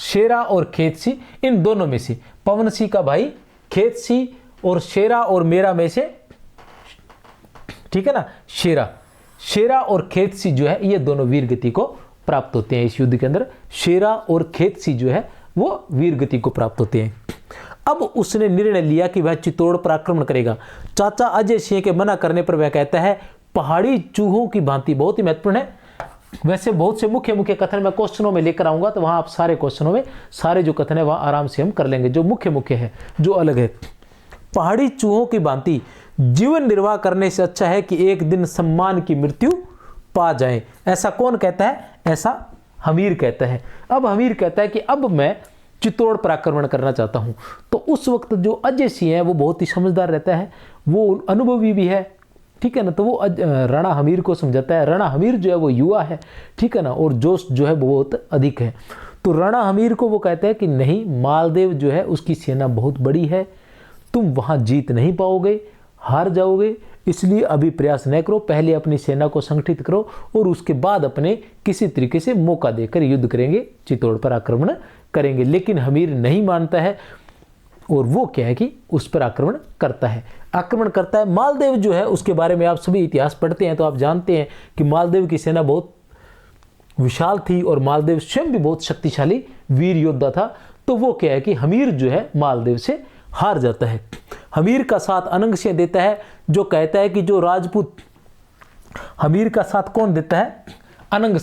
शेरा और खेत सिंह, इन दोनों में से पवन सिंह का भाई खेत सिंह और शेरा और मेरा में से, ठीक है ना, शेरा और खेत सिंह जो है ये दोनों वीर गति को प्राप्त होते हैं। इस युद्ध के अंदर शेरा और खेत सिंह जो है वो वीर गति को प्राप्त होते हैं। अब उसने निर्णय लिया कि वह चित्तौड़ पर आक्रमण करेगा। चाचा अजय सिंह के मना करने पर वह कहता है, पहाड़ी चूहों की भांति। बहुत ही महत्वपूर्ण है। वैसे बहुत से मुख्य कथन मैं क्वेश्चनों में लेकर आऊंगा, तो वहां आप सारे क्वेश्चनों में सारे जो कथन है वहां आराम से हम कर लेंगे। जो मुख्य है, जो अलग है। पहाड़ी चूहों की भांति जीवन निर्वाह करने से अच्छा है कि एक दिन सम्मान की मृत्यु पा जाए। ऐसा कौन कहता है? ऐसा हमीर कहता है। अब हमीर कहता है कि अब मैं चित्तौड़ पर आक्रमण करना चाहता हूं। तो उस वक्त जो अजय सिंह है वो बहुत ही समझदार रहता है, वो अनुभवी भी है, ठीक है ना। तो वो राणा हमीर को समझाता है। राणा हमीर जो है वो युवा है, ठीक है ना, और जोश जो है वो बहुत अधिक है। तो राणा हमीर को वो कहता है कि नहीं, मालदेव जो है उसकी सेना बहुत बड़ी है, तुम वहां जीत नहीं पाओगे, हार जाओगे, इसलिए अभी प्रयास न करो, पहले अपनी सेना को संगठित करो और उसके बाद अपने किसी तरीके से मौका देकर युद्ध करेंगे, चित्तौड़ पर आक्रमण करेंगे। लेकिन हमीर नहीं मानता है और वो क्या है कि उस पर आक्रमण करता है। मालदेव जो है उसके बारे में आप सभी इतिहास पढ़ते हैं तो आप जानते हैं कि मालदेव की सेना बहुत विशाल थी और मालदेव स्वयं भी बहुत शक्तिशाली वीर योद्धा था। तो वो क्या है कि हमीर जो है मालदेव से हार जाता है। हमीर का साथ अनंग सिंह देता है, जो कहता है कि जो राजपूत, हमीर का साथ कौन देता है? अनंग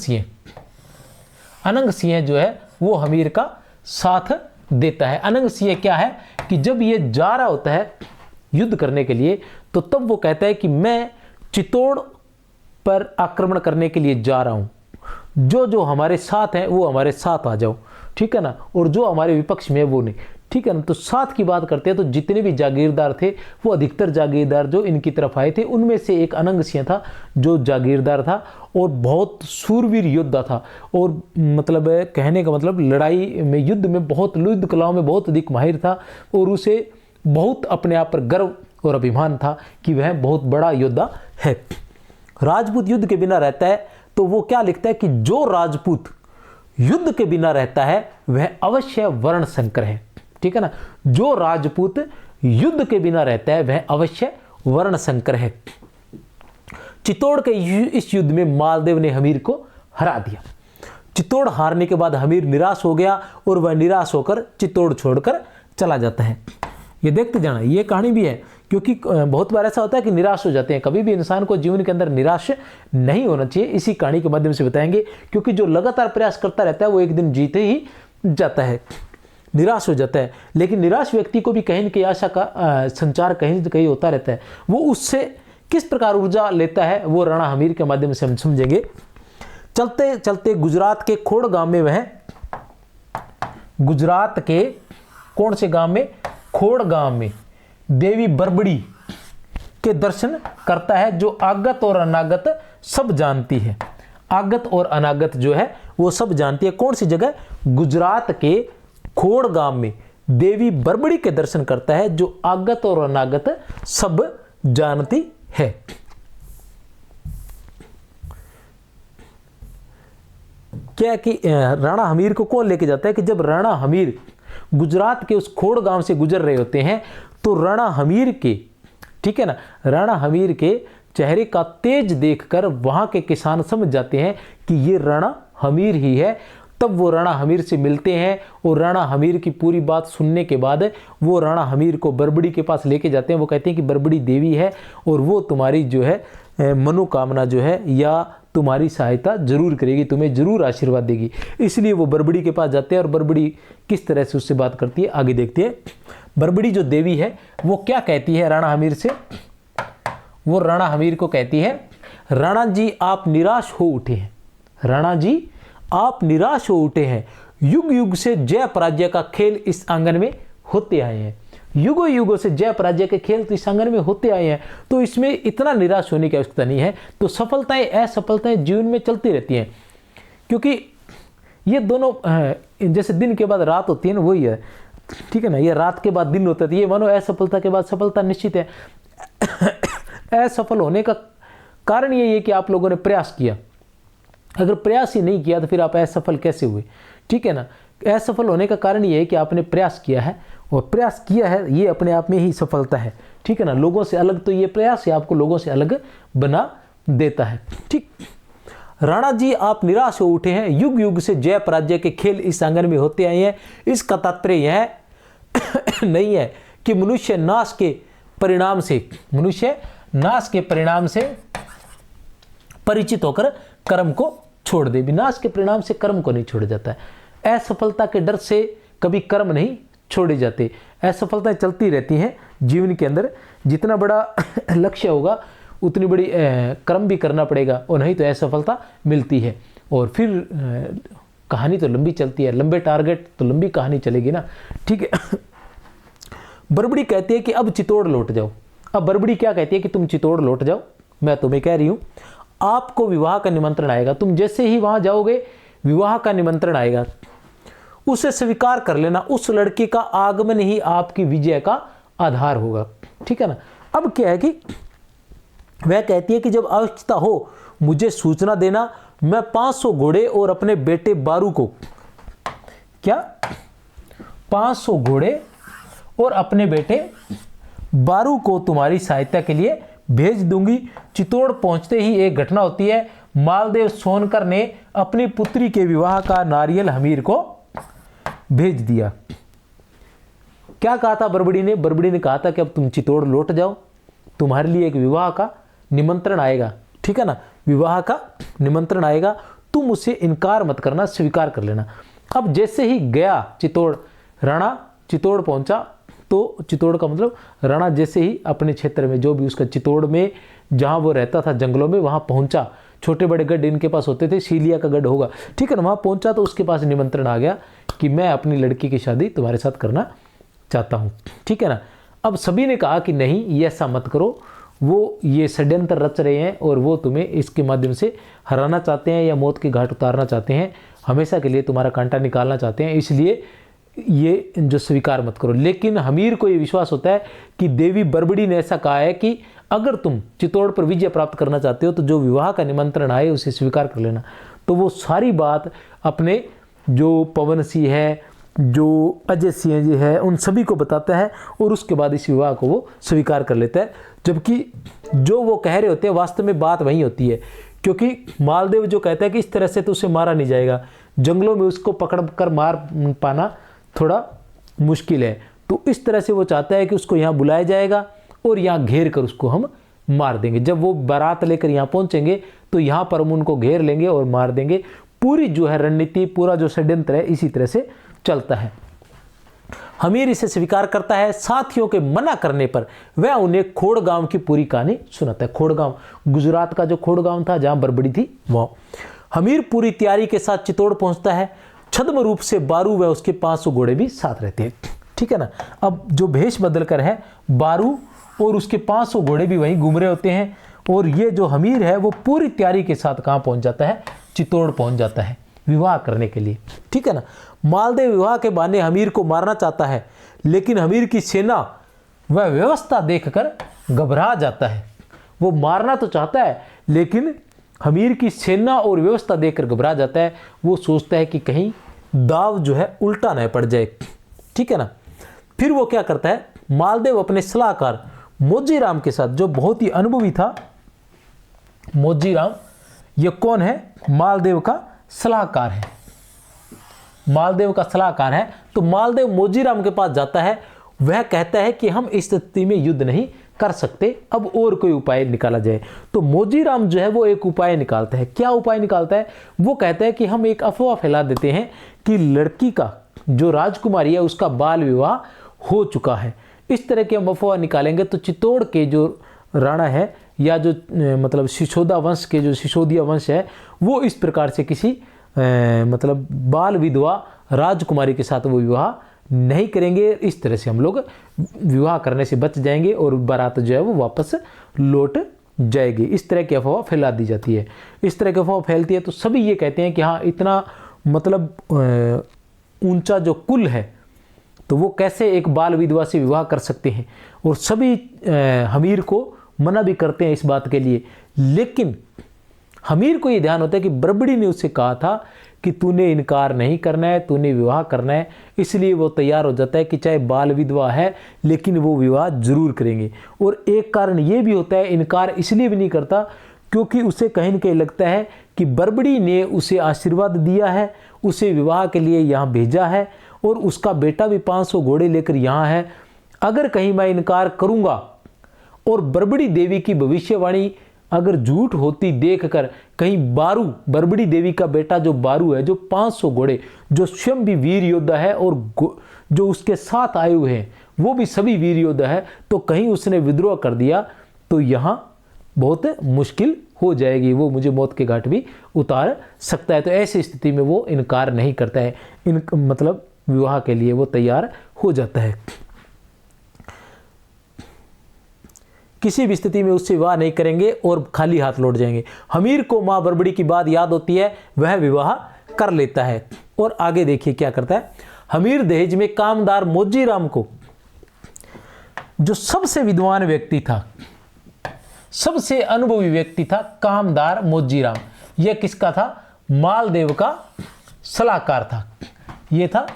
सिंह जो है वो हमीर का साथ देता है। अनंग सिंह क्या है कि जब ये जा रहा होता है युद्ध करने के लिए, तो तब वो कहता है कि मैं चित्तौड़ पर आक्रमण करने के लिए जा रहा हूं, जो हमारे साथ हैं वो हमारे साथ आ जाओ, ठीक है ना, और जो हमारे विपक्ष में वो नहीं, ठीक है ना। तो साथ की बात करते हैं तो जितने भी जागीरदार थे वो अधिकतर जागीरदार जो इनकी तरफ आए थे, उनमें से एक अनंग सिंह था जो जागीरदार था और बहुत सूरवीर योद्धा था। और मतलब कहने का मतलब लड़ाई में, युद्ध में बहुत, युद्ध कलाओं में बहुत अधिक माहिर था और उसे बहुत अपने आप पर गर्व और अभिमान था कि वह बहुत बड़ा योद्धा है। राजपूत युद्ध के बिना रहता है तो वो क्या लिखता है कि जो राजपूत युद्ध के बिना रहता है वह अवश्य वर्ण संकर है, ठीक है ना। जो राजपूत युद्ध के बिना रहता है वह अवश्य वर्ण संकर है। चित्तौड़ के इस युद्ध में मालदेव ने हमीर को हरा दिया। चित्तौड़ हारने के बाद हमीर निराश हो गया और वह निराश होकर चित्तौड़ छोड़कर चला जाता है। ये देखते जाना, ये कहानी भी है, क्योंकि बहुत बार ऐसा होता है कि निराश हो जाते हैं। कभी भी इंसान को जीवन के अंदर निराश नहीं होना चाहिए, इसी कहानी के माध्यम से बताएंगे। क्योंकि जो लगातार प्रयास करता रहता है वो एक दिन जीते ही जाता है, निराश हो जाता है। लेकिन निराश व्यक्ति को भी कहीं न कहीं आशा का संचार कहीं न कहीं होता रहता है। वो उससे किस प्रकार ऊर्जा लेता है वो राणा हमीर के माध्यम से हम समझेंगे। चलते चलते गुजरात के खोड़ गांव में वह, गुजरात के कौन से गांव में, खोड़ गांव में देवी बरबड़ी के दर्शन करता है, जो आगत और अनागत सब जानती है। आगत और अनागत जो है वो सब जानती है। कौन सी जगह, गुजरात के खोड़ गांव में देवी बरबड़ी के दर्शन करता है, जो आगत और अनागत सब जानती है। क्या कि राणा हमीर को कौन लेके जाता है कि जब राणा हमीर गुजरात के उस खोड़ गांव से गुजर रहे होते हैं तो राणा हमीर के, ठीक है ना, राणा हमीर के चेहरे का तेज देखकर वहां के किसान समझ जाते हैं कि ये राणा हमीर ही है। तब वो राणा हमीर से मिलते हैं और राणा हमीर की पूरी बात सुनने के बाद वो राणा हमीर को बरबड़ी के पास लेके जाते हैं। वो कहते हैं कि बरबड़ी देवी है और वो तुम्हारी जो है मनोकामना जो है या तुम्हारी सहायता जरूर करेगी, तुम्हें जरूर आशीर्वाद देगी। इसलिए वो बरबड़ी के पास जाते हैं और बरबड़ी किस तरह से उससे बात करती है आगे देखते हैं। बरबड़ी जो देवी है वो क्या कहती है राणा हमीर से, वो राणा हमीर को कहती है, राणा जी आप निराश हो उठे हैं, राणा जी आप निराश हो उठे हैं। युग युग से जय पराजय का खेल इस आंगन में होते आए हैं। युगों युगों से जय पराजय के खेल तो इस आंगन में होते आए हैं, तो इसमें इतना निराश होने की आवश्यकता नहीं है। तो सफलताएं असफलताएं जीवन में चलती रहती हैं, क्योंकि ये दोनों जैसे दिन के बाद रात होती है ना, वही है, ठीक है ना। ये रात के बाद दिन होता है, ये मानो असफलता के बाद सफलता निश्चित है। असफल होने का कारण यही है कि आप लोगों ने प्रयास किया। अगर प्रयास ही नहीं किया तो फिर आप असफल कैसे हुए, ठीक है ना। असफल होने का कारण ये है कि आपने प्रयास किया है, और प्रयास किया है ये अपने आप में ही सफलता है, ठीक है ना। लोगों से अलग तो ये प्रयास है आपको लोगों से अलग बना देता है, ठीक। राणा जी आप निराश हो उठे हैं, युग युग से जय पराजय के खेल इस आंगन में होते आए हैं। इसका तात्पर्य यह नहीं है कि मनुष्य नाश के परिणाम से परिचित होकर कर्म को छोड़ दे। विनाश के परिणाम से कर्म को नहीं छोड़ा जाता है। असफलता के डर से कभी कर्म नहीं छोड़े जाते। असफलताएं चलती रहती हैं जीवन के अंदर। जितना बड़ा लक्ष्य होगा उतनी बड़ी कर्म भी करना पड़ेगा, और नहीं तो असफलता मिलती है। और फिर कहानी तो लंबी चलती है, लंबे टारगेट तो लंबी कहानी चलेगी ना, ठीक है। बरबड़ी कहती है कि अब चित्तौड़ लौट जाओ। अब बरबड़ी क्या कहती है कि तुम चित्तौड़ लौट जाओ, मैं तुम्हें कह रही हूं आपको विवाह का निमंत्रण आएगा। तुम जैसे ही वहां जाओगे विवाह का निमंत्रण आएगा, उसे स्वीकार कर लेना। उस लड़के का आगमन ही आपकी विजय का आधार होगा, ठीक है ना। अब क्या है कि वह कहती है कि जब आवश्यकता हो मुझे सूचना देना, मैं 500 घोड़े और अपने बेटे बारू को, क्या 500 घोड़े और अपने बेटे बारू को तुम्हारी सहायता के लिए भेज दूंगी। चित्तौड़ पहुंचते ही एक घटना होती है। मालदेव सोनकर ने अपनी पुत्री के विवाह का नारियल हमीर को भेज दिया। क्या कहा था बरबड़ी ने? बरबड़ी ने कहा था कि अब तुम चित्तौड़ लौट जाओ, तुम्हारे लिए एक विवाह का निमंत्रण आएगा, ठीक है ना। विवाह का निमंत्रण आएगा, तुम उसे इनकार मत करना, स्वीकार कर लेना। अब जैसे ही गया चित्तौड़, राणा चित्तौड़ पहुंचा, तो चित्तौड़ का मतलब राणा जैसे ही अपने क्षेत्र में जो भी उसका चित्तौड़ में जहां वो रहता था जंगलों में, वहां पहुंचा। छोटे बड़े गढ़ इनके पास होते थे, सीलिया का गढ़ होगा, ठीक है ना। वहां पहुंचा तो उसके पास निमंत्रण आ गया कि मैं अपनी लड़की की शादी तुम्हारे साथ करना चाहता हूं, ठीक है ना। अब सभी ने कहा कि नहीं, ये ऐसा मत करो, वो ये षड्यंत्र रच रहे हैं और वो तुम्हें इसके माध्यम से हराना चाहते हैं या मौत के घाट उतारना चाहते हैं, हमेशा के लिए तुम्हारा कांटा निकालना चाहते हैं, इसलिए ये जो स्वीकार मत करो। लेकिन हमीर को ये विश्वास होता है कि देवी बरबड़ी ने ऐसा कहा है कि अगर तुम चित्तौड़ पर विजय प्राप्त करना चाहते हो तो जो विवाह का निमंत्रण आए उसे स्वीकार कर लेना। तो वो सारी बात अपने जो पवन सिंह है जो अजय सिंह जी है उन सभी को बताता है और उसके बाद इस विवाह को वो स्वीकार कर लेता है। जबकि जो वो कह रहे होते हैं वास्तव में बात वही होती है, क्योंकि मालदेव जो कहता है कि इस तरह से तो उसे मारा नहीं जाएगा, जंगलों में उसको पकड़ कर मार पाना थोड़ा मुश्किल है, तो इस तरह से वो चाहता है कि उसको यहाँ बुलाया जाएगा और यहाँ घेर कर उसको हम मार देंगे। जब वो बारात लेकर यहाँ पहुँचेंगे तो यहाँ पर हम उनको घेर लेंगे और मार देंगे। पूरी जो है रणनीति, पूरा जो षड्यंत्र है इसी तरह से चलता है। हमीर इसे स्वीकार करता है। साथियों के मना करने पर वह उन्हें खोड़गांव की पूरी कहानी सुनाता है। खोड़गांव गुजरात का जो खोड़गांव था जहां बरबड़ी थी वो। हमीर पूरी तैयारी के साथ चित्तौड़ पहुंचता है। छद्म रूप से बारू व उसके 500 घोड़े भी साथ रहते हैं, ठीक है ना। अब जो भेष बदल कर है बारू और उसके 500 घोड़े भी वहीं घूम रहे होते हैं। और ये जो हमीर है वो पूरी तैयारी के साथ कहाँ पहुंच जाता है, चित्तौड़ पहुंच जाता है विवाह करने के लिए, ठीक है ना। मालदेव विवाह के बहाने हमीर को मारना चाहता है, लेकिन हमीर की सेना वह व्यवस्था देखकर घबरा जाता है। वो मारना तो चाहता है लेकिन हमीर की सेना और व्यवस्था देखकर घबरा जाता है। वो सोचता है कि कहीं दाव जो है उल्टा न पड़ जाए, ठीक है ना। फिर वो क्या करता है, मालदेव अपने सलाहकार मोजीराम के साथ, जो बहुत ही अनुभवी था, मोजीराम ये कौन है, मालदेव का सलाहकार है, मालदेव का सलाहकार है। तो मालदेव मोजीराम के पास जाता है। वह कहता है कि हम इस स्थिति में युद्ध नहीं कर सकते, अब और कोई उपाय निकाला जाए। तो मोजीराम जो है वो एक उपाय निकालता है। क्या उपाय निकालता है, वो कहता है कि हम एक अफवाह फैला देते हैं कि लड़की का जो राजकुमारी है उसका बाल विवाह हो चुका है। इस तरह की हम अफवाह निकालेंगे तो चित्तौड़ के जो राणा है या जो मतलब सिसोदा वंश के जो सिसोदिया वंश है वो इस प्रकार से किसी मतलब बाल विधवा राजकुमारी के साथ वो विवाह नहीं करेंगे। इस तरह से हम लोग विवाह करने से बच जाएंगे और बारात जो है वो वापस लौट जाएगी। इस तरह की अफवाह फैला दी जाती है। इस तरह की अफवाह फैलती है तो सभी ये कहते हैं कि हाँ इतना मतलब ऊंचा जो कुल है तो वो कैसे एक बाल विधवा से विवाह कर सकते हैं। और सभी हमीर को मना भी करते हैं इस बात के लिए। लेकिन हमीर को ये ध्यान होता है कि बरबड़ी ने उससे कहा था कि तूने इनकार नहीं करना है, तूने विवाह करना है। इसलिए वो तैयार हो जाता है कि चाहे बाल विधवा है लेकिन वो विवाह जरूर करेंगे। और एक कारण ये भी होता है, इनकार इसलिए भी नहीं करता क्योंकि उसे कहीं न कहीं लगता है कि बरबड़ी ने उसे आशीर्वाद दिया है, उसे विवाह के लिए यहाँ भेजा है और उसका बेटा भी 500 घोड़े लेकर यहाँ है। अगर कहीं मैं इनकार करूँगा और बरबड़ी देवी की भविष्यवाणी अगर झूठ होती देखकर कहीं बारू, बरबड़ी देवी का बेटा जो बारू है, जो 500 घोड़े, जो स्वयं भी वीर योद्धा है और जो उसके साथ आए हुए हैं वो भी सभी वीर योद्धा है, तो कहीं उसने विद्रोह कर दिया तो यहाँ बहुत मुश्किल हो जाएगी, वो मुझे मौत के घाट भी उतार सकता है। तो ऐसी स्थिति में वो इनकार नहीं करता है, मतलब विवाह के लिए वो तैयार हो जाता है। किसी भी स्थिति में उससे विवाह नहीं करेंगे और खाली हाथ लौट जाएंगे। हमीर को मां बरबड़ी की बात याद होती है, वह विवाह कर लेता है। और आगे देखिए क्या करता है। हमीर दहेज में कामदार मोजीराम को, जो सबसे विद्वान व्यक्ति था, सबसे अनुभवी व्यक्ति था, कामदार मोजीराम, यह किसका था, मालदेव का सलाहकार था। यह था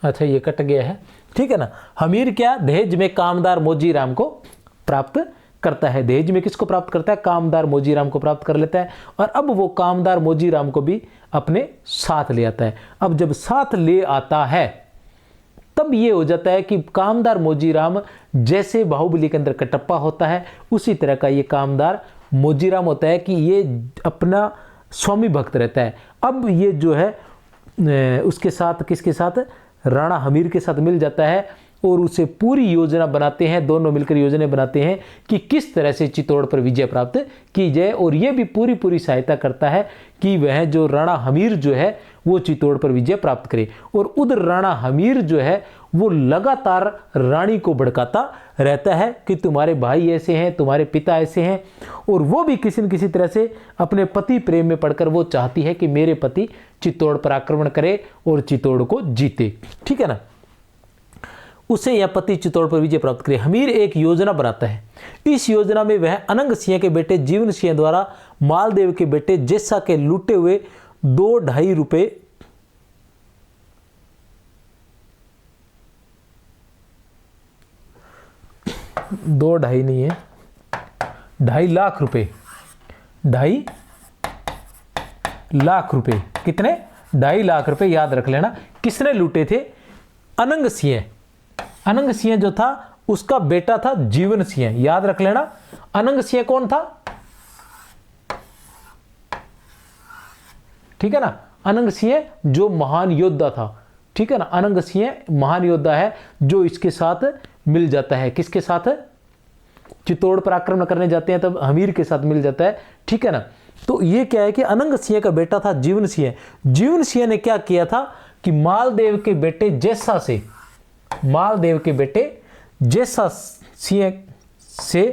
अच्छा ये कट गया है, ठीक है ना। हमीर क्या दहेज में कामदार मोजीराम को प्राप्त करता है। दहेज में किसको प्राप्त करता है, कामदार मोजीराम को प्राप्त कर लेता है। और अब वो कामदार मोजीराम को भी अपने साथ ले आता है। अब जब साथ ले आता है तब ये हो जाता है कि कामदार मोजीराम जैसे बाहुबली के अंदर कटप्पा होता है उसी तरह का ये कामदार मोजीराम होता है कि ये अपना स्वामी भक्त रहता है। अब ये जो है उसके साथ किसके साथ, राणा हमीर के साथ मिल जाता है और उसे पूरी योजना बनाते हैं, दोनों मिलकर योजना बनाते हैं कि किस तरह से चित्तौड़ पर विजय प्राप्त की जाए। और ये भी पूरी सहायता करता है कि वह जो राणा हमीर जो है वो चित्तौड़ पर विजय प्राप्त करे। और उधर राणा हमीर जो है वो लगातार रानी को भड़काता रहता है कि तुम्हारे भाई ऐसे हैं, तुम्हारे पिता ऐसे हैं, और वो भी किसी न किसी तरह से अपने पति प्रेम में पड़कर वो चाहती है कि मेरे पति चित्तौड़ पर आक्रमण करे और चित्तौड़ को जीते, ठीक है ना। उसे यह पति चित्तौड़ पर विजय प्राप्त करे। हमीर एक योजना बनाता है। इस योजना में वह अनंग सिंह के बेटे जीवन सिंह द्वारा मालदेव के बेटे जेसा के लूटे हुए 2-2.5 रुपए 2-2.5 नहीं है, 2.5 लाख रुपए, 2.5 लाख रुपए, कितने? 2.5 लाख रुपए, याद रख लेना। किसने लूटे थे? अनंग सिंह। अनंग सिंह जो था उसका बेटा था जीवन सिंह, याद रख लेना। अनंग सिंह कौन था? ठीक है ना, अनंग सिंह जो महान योद्धा था, ठीक है ना। अनंग सिंह महान योद्धा है जो इसके साथ मिल जाता है। किसके साथ? चित्तौड़ पर आक्रमण करने जाते हैं तब हमीर के साथ मिल जाता है, ठीक है ना। तो ये क्या है कि अनंग सिंह का बेटा था जीवन सिंह। जीवन सिंह ने क्या किया था कि मालदेव के बेटे जेसा से, मालदेव के बेटे जेसा सिंह से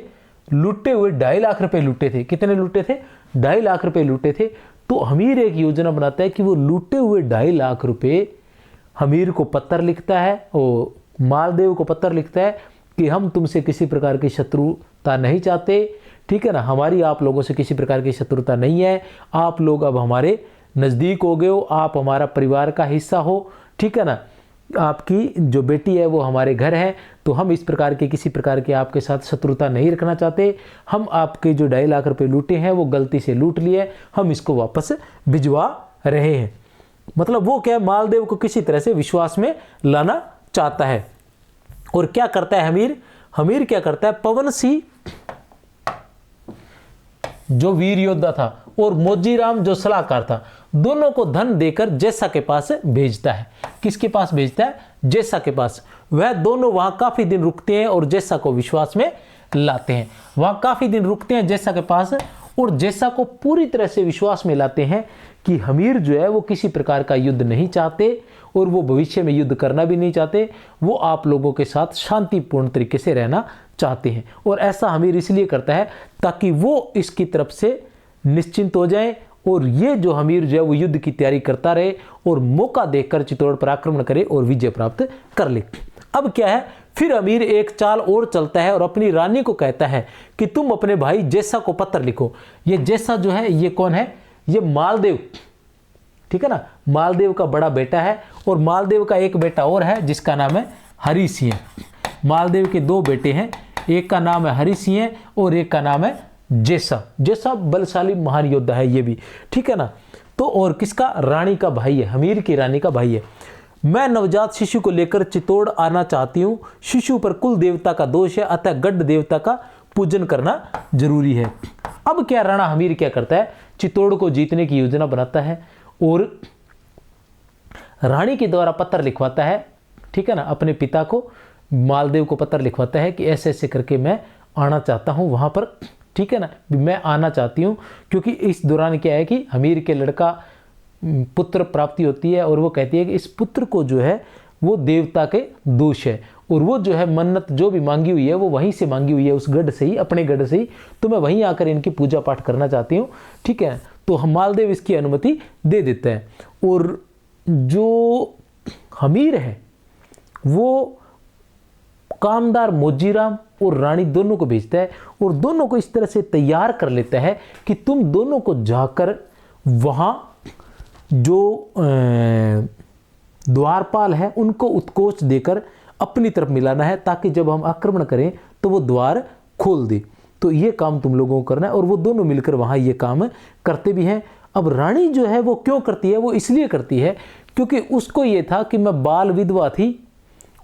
लूटे हुए 2.5 लाख रुपए लूटे थे। कितने लूटे थे? 2.5 लाख रुपए लूटे थे। तो हमीर एक योजना बनाता है कि वो लूटे हुए 2.5 लाख रुपए हमीर को पत्र लिखता है और मालदेव को पत्र लिखता है कि हम तुमसे किसी प्रकार की शत्रुता नहीं चाहते, ठीक है ना। हमारी आप लोगों से किसी प्रकार की शत्रुता नहीं है। आप लोग अब हमारे नज़दीक हो गए हो, आप हमारा परिवार का हिस्सा हो, ठीक है ना। आपकी जो बेटी है वो हमारे घर है, तो हम इस प्रकार के किसी प्रकार के आपके साथ शत्रुता नहीं रखना चाहते। हम आपके जो 2.5 लाख रुपए लूटे हैं वो गलती से लूट लिए, हम इसको वापस भिजवा रहे हैं। मतलब वो क्या, मालदेव को किसी तरह से विश्वास में लाना चाहता है। और क्या करता है हमीर? हमीर क्या करता है? पवन सिंह जो वीर योद्धा था और मोजीराम जो सलाहकार था, दोनों को धन देकर जेसा के पास भेजता है। किसके पास भेजता है? जेसा के पास। वह दोनों वहां काफी दिन रुकते हैं और जेसा को विश्वास में लाते हैं। वहां काफी दिन रुकते हैं जेसा के पास और जेसा को पूरी तरह से विश्वास में लाते हैं कि हमीर जो है वो किसी प्रकार का युद्ध नहीं चाहते और वो भविष्य में युद्ध करना भी नहीं चाहते। वो आप लोगों के साथ शांतिपूर्ण तरीके से रहना चाहते हैं। और ऐसा हमीर इसलिए करता है ताकि वो इसकी तरफ से निश्चिंत हो जाए और ये जो हमीर जो है वो युद्ध की तैयारी करता रहे और मौका देखकर चित्तौड़ पर आक्रमण करे और विजय प्राप्त कर ले। अब क्या है, फिर अमीर एक चाल और चलता है और अपनी रानी को कहता है कि तुम अपने भाई जेसा को पत्र लिखो। ये जेसा जो है ये कौन है? ये मालदेव, ठीक है ना, मालदेव का बड़ा बेटा है। और मालदेव का एक बेटा और है जिसका नाम है हरि सिंह। मालदेव के 2 बेटे हैं, एक का नाम है हरि सिंह और एक का नाम है जेसा। जेसा बलशाली महान योद्धा है ये भी, ठीक है ना। तो और किसका? रानी का भाई है, हमीर की रानी का भाई है। मैं नवजात शिशु को लेकर चित्तौड़ आना चाहती हूँ। शिशु पर कुल देवता का दोष है, अतः गढ़ देवता का पूजन करना जरूरी है। अब क्या राणा हमीर क्या करता है? चित्तौड़ को जीतने की योजना बनाता है और रानी के द्वारा पत्र लिखवाता है, ठीक है ना, अपने पिता को, मालदेव को पत्र लिखवाता है कि ऐसे ऐसे करके मैं आना चाहता हूँ वहाँ पर, ठीक है ना, मैं आना चाहती हूँ। क्योंकि इस दौरान क्या है कि हमीर के लड़का पुत्र प्राप्ति होती है और वो कहती है कि इस पुत्र को जो है वो देवता के दोष है और वो जो है मन्नत जो भी मांगी हुई है वो वहीं से मांगी हुई है, उस गढ़ से ही, अपने गढ़ से ही, तो मैं वहीं आकर इनकी पूजा पाठ करना चाहती हूँ, ठीक है। तो मालदेव इसकी अनुमति दे देता है और जो हमीर है वो कामदार मोजीराम और रानी दोनों को भेजता है और दोनों को इस तरह से तैयार कर लेता है कि तुम दोनों को जाकर वहाँ जो द्वारपाल है उनको उत्कोच देकर अपनी तरफ मिलाना है ताकि जब हम आक्रमण करें तो वो द्वार खोल दे। तो ये काम तुम लोगों को करना है और वो दोनों मिलकर वहाँ ये काम करते भी हैं। अब रानी जो है वो क्यों करती है? वो इसलिए करती है क्योंकि उसको ये था कि मैं बाल विधवा थी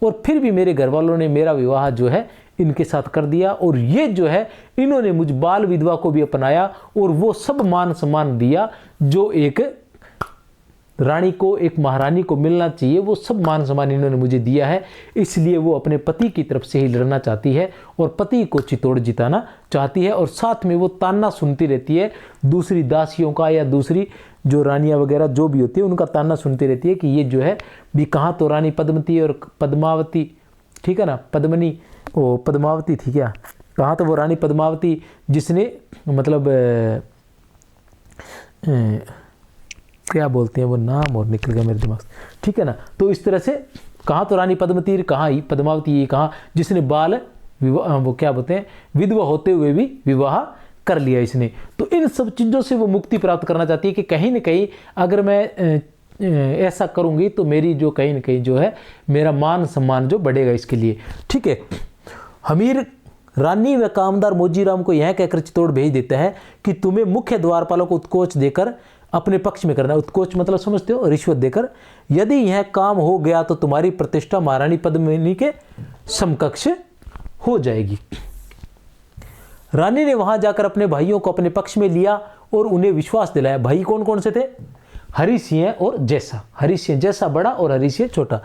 और फिर भी मेरे घर वालों ने मेरा विवाह जो है इनके साथ कर दिया और ये जो है इन्होंने मुझ बाल विधवा को भी अपनाया और वो सब मान सम्मान दिया जो एक रानी को, एक महारानी को मिलना चाहिए, वो सब मान सम्मान इन्होंने मुझे दिया है, इसलिए वो अपने पति की तरफ से ही लड़ना चाहती है और पति को चित्तौड़ जिताना चाहती है। और साथ में वो ताना सुनती रहती है दूसरी दासियों का, या दूसरी जो रानियाँ वगैरह जो भी होती है उनका ताना सुनती रहती है कि ये जो है भी कहाँ तो रानी पद्मती और पद्मावती, ठीक है ना, पद्मनी, ओ पद्मावती थी क्या, कहाँ तो वो रानी पद्मावती जिसने मतलब क्या बोलते हैं वो नाम और निकल गया मेरे दिमाग से, ठीक है ना। तो इस तरह से कहाँ तो रानी पद्मती, कहाँ ही पद्मावती, ये कहाँ जिसने बाल विवाह, वो क्या बोलते हैं, विधवा होते हुए भी विवाह कर लिया इसने। तो इन सब चीज़ों से वो मुक्ति प्राप्त करना चाहती है कि कहीं ना कहीं अगर मैं ऐसा करूँगी तो मेरी जो कहीं ना कहीं जो है मेरा मान सम्मान जो बढ़ेगा इसके लिए, ठीक है। हमीर रानी व कामदार मोजीराम को यह कहकर चित्तौड़ भेज देता है कि तुम्हें मुख्य द्वारपालों को उत्कोच देकर अपने पक्ष में करना है। उत्कोच मतलब समझते हो, रिश्वत देकर। यदि यह काम हो गया तो तुम्हारी प्रतिष्ठा महारानी पद्मिनी के समकक्ष हो जाएगी। रानी ने वहां जाकर अपने भाइयों को अपने पक्ष में लिया और उन्हें विश्वास दिलाया। भाई कौन कौन से थे? हरि सिंह और जैसा। हरि सिंह जैसा बड़ा और हरि सिंह छोटा।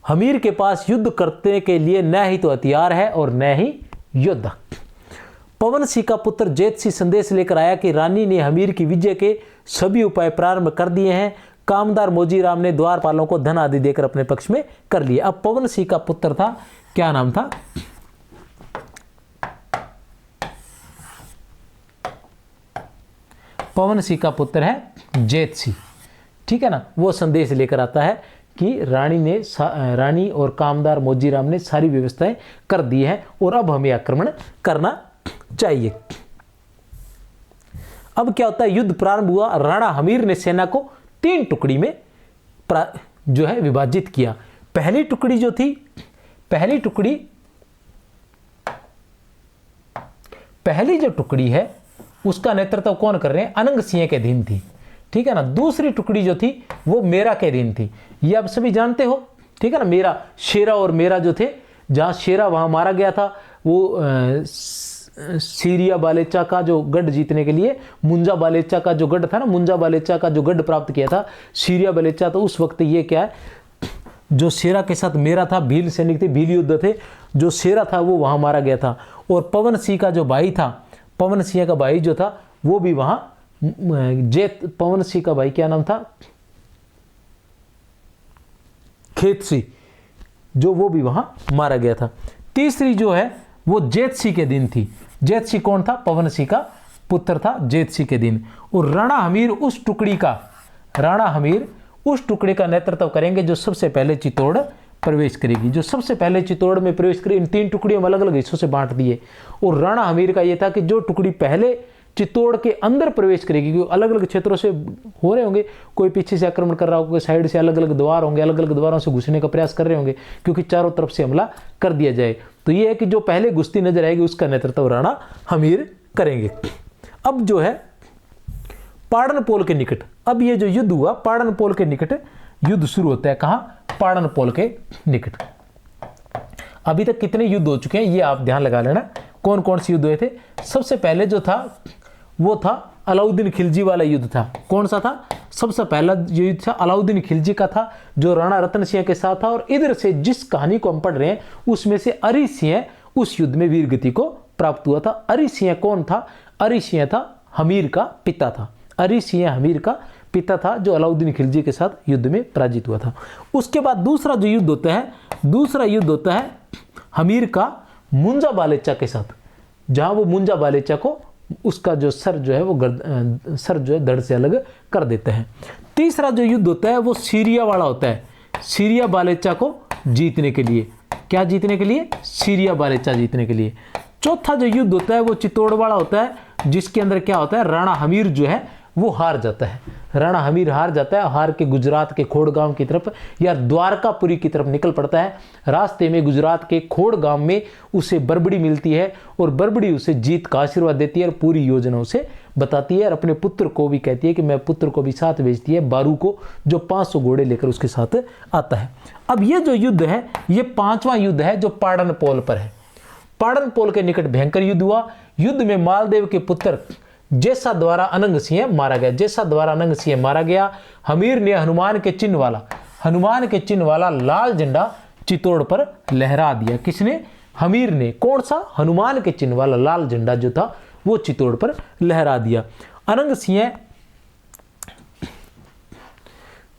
हमीर के पास युद्ध करने के लिए न ही तो हथियार है और न ही योद्धा। पवन सिंह का पुत्र जैत सिंह संदेश लेकर आया कि रानी ने हमीर की विजय के सभी उपाय प्रारंभ कर दिए हैं। कामदार मोजीराम ने द्वारपालों को धन आदि देकर अपने पक्ष में कर लिया। अब पवन सिंह का पुत्र था, क्या नाम था? पवन सिंह का पुत्र है जैत सिंह, ठीक है ना। वो संदेश लेकर आता है कि रानी और कामदार मोजीराम ने सारी व्यवस्थाएं कर दी है और अब हमें आक्रमण करना चाहिए। अब क्या होता है, युद्ध प्रारंभ हुआ। राणा हमीर ने सेना को 3 टुकड़ी में जो है विभाजित किया। पहली टुकड़ी जो थी, पहली जो टुकड़ी है उसका नेतृत्व कौन कर रहे हैं? अनंग सिंह के अधीन थी, ठीक है ना। दूसरी टुकड़ी जो थी वो मेरा के अधीन थी, ये आप सभी जानते हो, ठीक है ना। मेरा, शेरा और मेरा जो थे, जहां शेरा वहां मारा गया था, वो सीरिया बालेचा का जो गढ़ जीतने के लिए मुंजा बालेचा का जो गढ़ था ना, मुंजा बालेचा का जो गढ़ प्राप्त किया था सीरिया बालेचा। तो उस वक्त ये क्या है, जो शेरा के साथ मेरा था, भील सैनिक थे, भील युद्ध थे, जो शेरा था वो वहां मारा गया था। और पवन सिंह का जो भाई था, पवन सिंह का भाई जो था वो भी वहां, पवन सिंह का भाई क्या नाम था? खेत सिंह, जो वो भी वहां मारा गया था। तीसरी जो है वो जैत सिंह के दिन थी। जैत सिंह कौन था? पवन सिंह का पुत्र था जैत सिंह के दिन। और राणा हमीर उस टुकड़ी का नेतृत्व करेंगे जो सबसे पहले चित्तौड़ प्रवेश करेगी। जो सबसे पहले चित्तौड़ में प्रवेश करेगी, इन 3 टुकड़ियों में अलग अलग हिस्सों से बांट दिए। और राणा हमीर का यह था कि जो टुकड़ी पहले चित्तौड़ के अंदर प्रवेश करेगी, क्योंकि अलग अलग क्षेत्रों से हो रहे होंगे, कोई पीछे से आक्रमण कर रहा होगा, कोई साइड से अलग अलग द्वार होंगे, अलग अलग द्वारों से घुसने का प्रयास कर रहे होंगे, क्योंकि चारों तरफ से हमला कर दिया जाए। तो ये है कि जो पहले घुसती नजर आएगी उसका नेतृत्व राणा हमीर करेंगे। अब जो है पाड़नपोल के निकट, अब ये जो युद्ध हुआ पाड़नपोल के निकट युद्ध शुरू होता है। कहां? पाड़नपोल के निकट। अभी तक कितने युद्ध हो चुके हैं ये आप ध्यान लगा लेना, कौन कौन से युद्ध हुए थे। सबसे पहले जो था वो था अलाउद्दीन खिलजी वाला युद्ध था। कौन सा था? सबसे पहला युद्ध था अलाउद्दीन खिलजी का था, जो राणा रतन सिंह के साथ था। और इधर से जिस कहानी को हम पढ़ रहे हैं उसमें से अरि सिंह उस युद्ध में वीरगति को प्राप्त हुआ था। अरि सिंह कौन था? अरि सिंह था हमीर का पिता था। अरि सिंह हमीर का पिता था, जो अलाउद्दीन खिलजी के साथ युद्ध में पराजित हुआ था। उसके बाद दूसरा जो युद्ध होता है हमीर का मुंजा बालेचा के साथ, जहां वो मुंजा बालेचा को उसका जो सर जो है वो सर जो है धड़ से अलग कर देते हैं। तीसरा जो युद्ध होता है वो सीरिया वाला होता है, सीरिया बालेचा को जीतने के लिए। क्या जीतने के लिए? सीरिया बालेचा जीतने के लिए। चौथा जो युद्ध होता है वो चित्तौड़ वाला होता है, जिसके अंदर क्या होता है, राणा हमीर जो है वो हार जाता है। राणा हमीर हार जाता है, हार के गुजरात के खोड़ गांव की तरफ या द्वारकापुरी की तरफ निकल पड़ता है। रास्ते में गुजरात के खोड़ गांव में उसे बरबड़ी मिलती है और बरबड़ी उसे जीत का आशीर्वाद देती है और पूरी योजना उसे बताती है और अपने पुत्र को भी कहती है कि मैं पुत्र को भी साथ भेजती है, बारू को, जो 500 घोड़े लेकर उसके साथ आता है। अब ये जो युद्ध है ये 5वां युद्ध है जो पाड़नपोल पर है। पाड़नपोल के निकट भयंकर युद्ध हुआ। युद्ध में मालदेव के पुत्र जैसा द्वारा अनंग सिंह मारा गया। जैसा द्वारा अनंग सिंह मारा गया। हमीर ने हनुमान के चिन्ह वाला लाल झंडा चित्तौड़ पर लहरा दिया। किसने? हमीर ने। कौन सा? हनुमान के चिन्ह वाला लाल झंडा जो था वो चित्तौड़ पर लहरा दिया। अनंग सिंह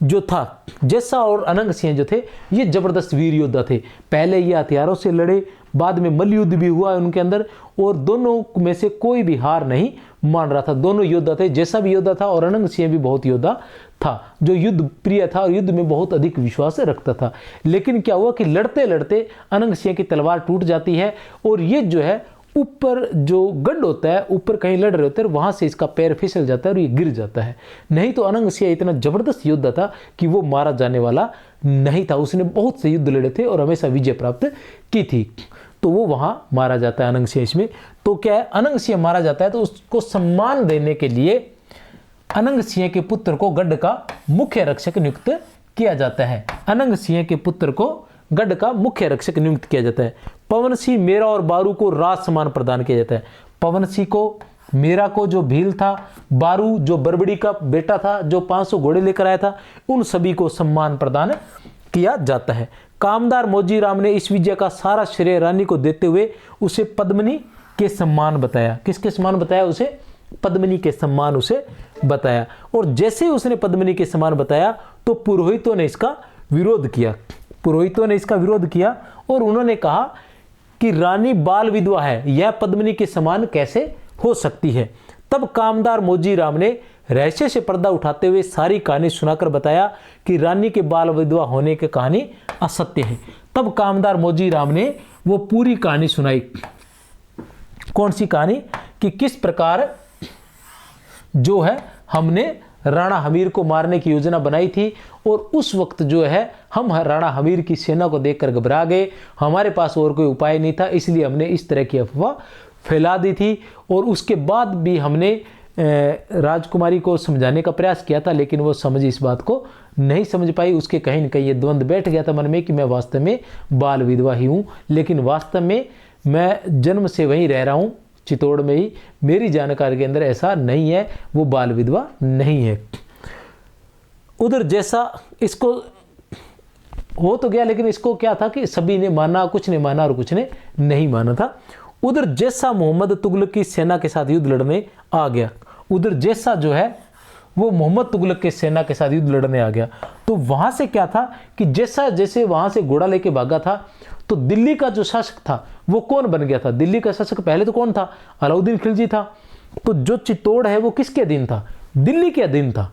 जो था, जैसा और अनंग सिंह जो थे ये जबरदस्त वीर योद्धा थे। पहले ये हथियारों से लड़े, बाद में मल्ल युद्ध भी हुआ उनके अंदर, और दोनों में से कोई भी हार नहीं मान रहा था। दोनों योद्धा थे, जैसा भी योद्धा था और अनंग सिंह भी बहुत योद्धा था, जो युद्ध प्रिय था और युद्ध में बहुत अधिक विश्वास रखता था। लेकिन क्या हुआ कि लड़ते लड़ते अनंग सिंह की तलवार टूट जाती है और ये जो है ऊपर जो गढ़ होता है, ऊपर कहीं लड़ रहे होते हैं, वहां से इसका पैर फिसल जाता है और ये गिर जाता है। नहीं तो अनंग सिंह इतना जबरदस्त योद्धा था कि वो मारा जाने वाला नहीं था। उसने बहुत से युद्ध लड़े थे और हमेशा विजय प्राप्त की थी, तो वो वहां मारा जाता है अनंग सिंह। इसमें तो क्या है, अनंग सिंह मारा जाता है तो उसको सम्मान देने के लिए अनंग सिंह के पुत्र को गढ़ का मुख्य रक्षक नियुक्त किया जाता है। अनंग सिंह के पुत्र को गढ़ का मुख्य रक्षक नियुक्त किया जाता है। पवन सिंह मेरा और बारू को राज सम्मान प्रदान किया जाता है। पवन सिंह को, मेरा को जो भील था, बारू जो बरबड़ी का बेटा था जो 500 घोड़े लेकर आया था, उन सभी को सम्मान प्रदान किया जाता है। कामदार मौजी राम ने इस विजय का सारा श्रेय रानी को देते हुए उसे पद्मिनी के सम्मान बताया। किसके सम्मान बताया? उसे पद्मिनी के सम्मान उसे बताया। और जैसे ही उसने पद्मिनी के सम्मान बताया तो पुरोहितों ने इसका विरोध किया। पुरोहितों ने इसका विरोध किया और उन्होंने कहा कि रानी बाल विधवा है, यह पद्मिनी के समान कैसे हो सकती है। तब कामदार मौजी राम ने रहस्य से पर्दा उठाते हुए सारी कहानी सुनाकर बताया कि रानी के बाल विधवा होने की कहानी असत्य है। तब कामदार मौजी राम ने वो पूरी कहानी सुनाई। कौन सी कहानी? कि किस प्रकार जो है हमने राणा हमीर को मारने की योजना बनाई थी और उस वक्त जो है हम राणा हमीर की सेना को देखकर घबरा गए, हमारे पास और कोई उपाय नहीं था, इसलिए हमने इस तरह की अफवाह फैला दी थी। और उसके बाद भी हमने राजकुमारी को समझाने का प्रयास किया था, लेकिन वो इस बात को नहीं समझ पाई। उसके कहीं न कहीं ये द्वंद्व बैठ गया था मन में कि मैं वास्तव में बाल विधवा ही हूँ, लेकिन वास्तव में मैं जन्म से वहीं रह रहा हूँ, चित्तौड़ में ही। मेरी जानकारी के अंदर ऐसा नहीं है, वो बाल विधवा नहीं है। उधर जैसा इसको हो तो गया, लेकिन इसको क्या था कि सभी ने माना, कुछ ने माना और कुछ ने नहीं माना था। उधर जैसा मोहम्मद तुगलक की सेना के साथ युद्ध लड़ने आ गया। उधर जैसा जो है वो मोहम्मद तुगलक के सेना के साथ युद्ध लड़ने आ गया। तो वहां से क्या था कि जैसा जैसे वहां से घोड़ा लेके भागा था, तो दिल्ली का जो शासक था वो कौन बन गया था? दिल्ली का शासक पहले तो कौन था? अलाउद्दीन खिलजी था। तो जो चित्तौड़ है वो किसके अधीन था? दिल्ली के अधीन था।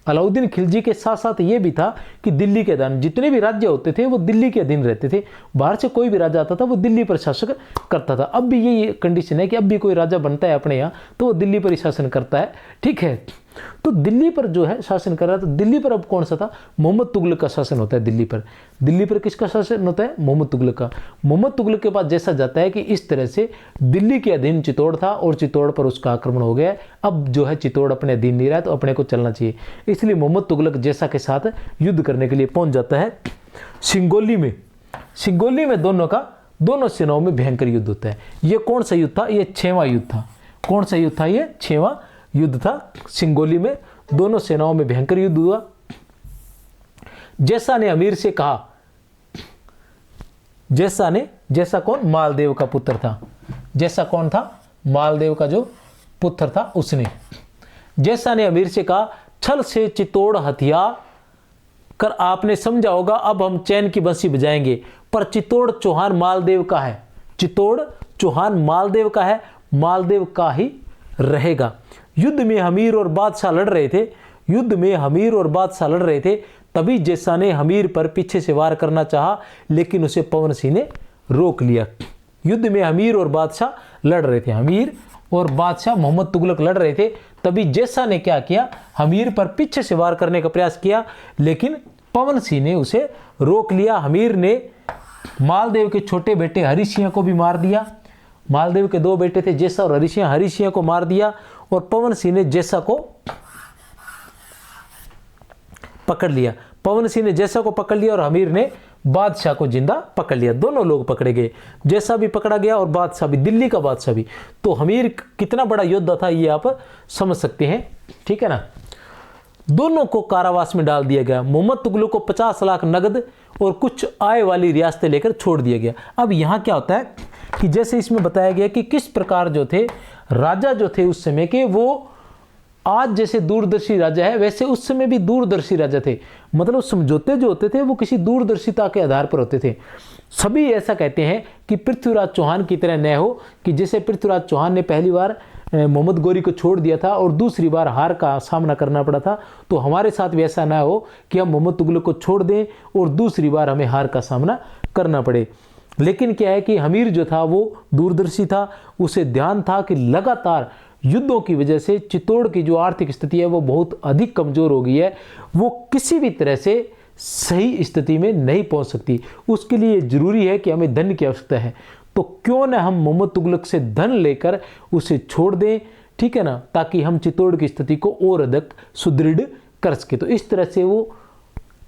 अलाउद्दीन खिलजी के साथ साथ ये भी था कि दिल्ली के अधीन जितने भी राज्य होते थे वो दिल्ली के अधीन रहते थे। बाहर से कोई भी राजा आता था वो दिल्ली पर शासन करता था। अब भी ये कंडीशन है कि अब भी कोई राजा बनता है अपने यहाँ तो वो दिल्ली पर ही शासन करता है, ठीक है। तो दिल्ली पर जो है शासन कर रहा था। दिल्ली पर अब कौन सा था? मोहम्मद तुगलक का शासन होता है दिल्ली पर। दिल्ली पर किसका शासन होता है? मोहम्मद तुगलक का। मोहम्मद तुगलक के पास जैसा जाता है कि इस तरह से दिल्ली के अधीन चित्तौड़ था और चित्तौड़ पर उसका आक्रमण हो गया। अब जो है चित्तौड़ अपने अधीन नहीं रहा, तो अपने को चलना चाहिए। इसलिए मोहम्मद तुगलक जैसा के साथ युद्ध करने के लिए पहुंच जाता है सिंगोली में। सिंगोली में दोनों सेनाओं में भयंकर युद्ध होता है। ये कौन सा युद्ध था? ये 6वां युद्ध था। कौन सा युद्ध था? ये 6वां युद्ध था। सिंगोली में दोनों सेनाओं में भयंकर युद्ध हुआ। जैसा ने अमीर से कहा, जैसा कौन? मालदेव का पुत्र था। जैसा कौन था? मालदेव का जो पुत्र था उसने। जैसा ने अमीर से कहा, छल से चित्तौड़ हथिया कर आपने समझा होगा, अब हम चैन की बंसी बजाएंगे। पर चित्तौड़ चौहान मालदेव का है। चित्तौड़ चौहान मालदेव का है, मालदेव का ही रहेगा। युद्ध में हमीर और बादशाह लड़ रहे थे। तभी जैसा ने हमीर पर पीछे से वार करना चाहा, लेकिन उसे पवन सिंह ने रोक लिया। युद्ध में हमीर और बादशाह लड़ रहे थे। हमीर और बादशाह मोहम्मद तुगलक लड़ रहे थे। तभी जैसा ने क्या किया? हमीर पर पीछे से वार करने का प्रयास किया, लेकिन पवन सिंह ने उसे रोक लिया। हमीर ने मालदेव के छोटे बेटे हरि सिंह को भी मार दिया। मालदेव के 2 बेटे थे, जैसा और हरि सिंह को मार दिया। और पवन सिंह ने जैसा को पकड़ लिया। और हमीर ने बादशाह को जिंदा पकड़ लिया। दोनों लोग पकड़े गए, जैसा भी पकड़ा गया और बादशाह भी, दिल्ली का बादशाह भी। तो हमीर कितना बड़ा योद्धा था ये आप समझ सकते हैं, ठीक है ना। दोनों को कारावास में डाल दिया गया। मोहम्मद तुगलक को 50 लाख नगद और कुछ आय वाली रियासतें लेकर छोड़ दिया गया। अब यहाँ क्या होता है कि जैसे इसमें बताया गया कि किस प्रकार जो थे राजा जो थे उस समय के, वो आज जैसे दूरदर्शी राजा है वैसे उस समय भी दूरदर्शी राजा थे। मतलब समझौते जो होते थे वो किसी दूरदर्शिता के आधार पर होते थे। सभी ऐसा कहते हैं कि पृथ्वीराज चौहान की तरह न हो कि जैसे पृथ्वीराज चौहान ने पहली बार मोहम्मद गौरी को छोड़ दिया था और दूसरी बार हार का सामना करना पड़ा था, तो हमारे साथ भी ऐसा ना हो कि हम मोहम्मद तुगलक को छोड़ दें और दूसरी बार हमें हार का सामना करना पड़े। लेकिन क्या है कि हमीर जो था वो दूरदर्शी था, उसे ध्यान था कि लगातार युद्धों की वजह से चित्तौड़ की जो आर्थिक स्थिति है वो बहुत अधिक कमज़ोर हो गई है, वो किसी भी तरह से सही स्थिति में नहीं पहुंच सकती। उसके लिए जरूरी है कि हमें धन की आवश्यकता है, तो क्यों न हम मोहम्मद तुगलक से धन लेकर उसे छोड़ दें, ठीक है ना, ताकि हम चित्तौड़ की स्थिति को और अधिक सुदृढ़ कर सके। तो इस तरह से वो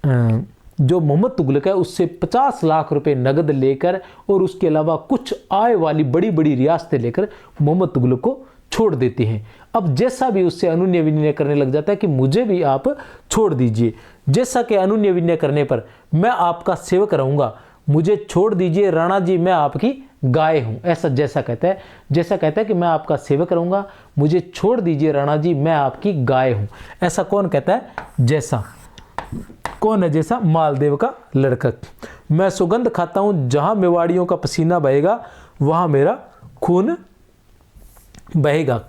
जो मोहम्मद तुगलक है उससे 50 लाख रुपए नगद लेकर और उसके अलावा कुछ आय वाली बड़ी बड़ी रियासतें लेकर मोहम्मद तुगलक को छोड़ देते हैं। अब जैसा भी उससे अनुन्य विनय करने लग जाता है कि मुझे भी आप छोड़ दीजिए, जैसा कि अनुन्य विनय करने पर मैं आपका सेवक रहूंगा, मुझे छोड़ दीजिए राणा जी, मैं आपकी गाय हूं, ऐसा जैसा कहता है। जैसा कहता है कि मैं आपका सेवक रहूंगा, मुझे छोड़ दीजिए राणा जी, मैं आपकी गाय हूं। ऐसा कौन कहता है? जैसा। कौन है जैसा? मालदेव का लड़का। मैं सुगंध खाता हूं, जहां मेवाड़ियों का पसीना बहेगा वहां मेरा खून बहेगा।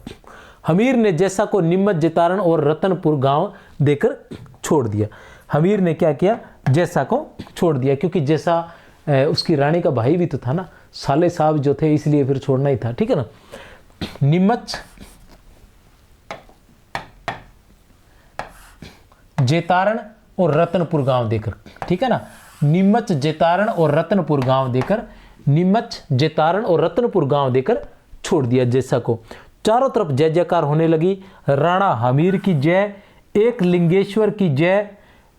हमीर ने जैसा को निम्मत, जितारण और रतनपुर गांव देकर छोड़ दिया। हमीर ने क्या किया? जैसा को छोड़ दिया, क्योंकि जैसा उसकी रानी का भाई भी तो था ना, साले साहब जो थे, इसलिए फिर छोड़ना ही था, ठीक है ना। निम्मच, जेतारण और रतनपुर गांव देकर, ठीक है ना। निम्मच, जेतारण और रतनपुर गांव देकर, निम्मच, जेतारण और रतनपुर गांव देकर छोड़ दिया जैसा को। चारों तरफ जय जयकार होने लगी। राणा हमीर की जय, एक लिंगेश्वर की जय,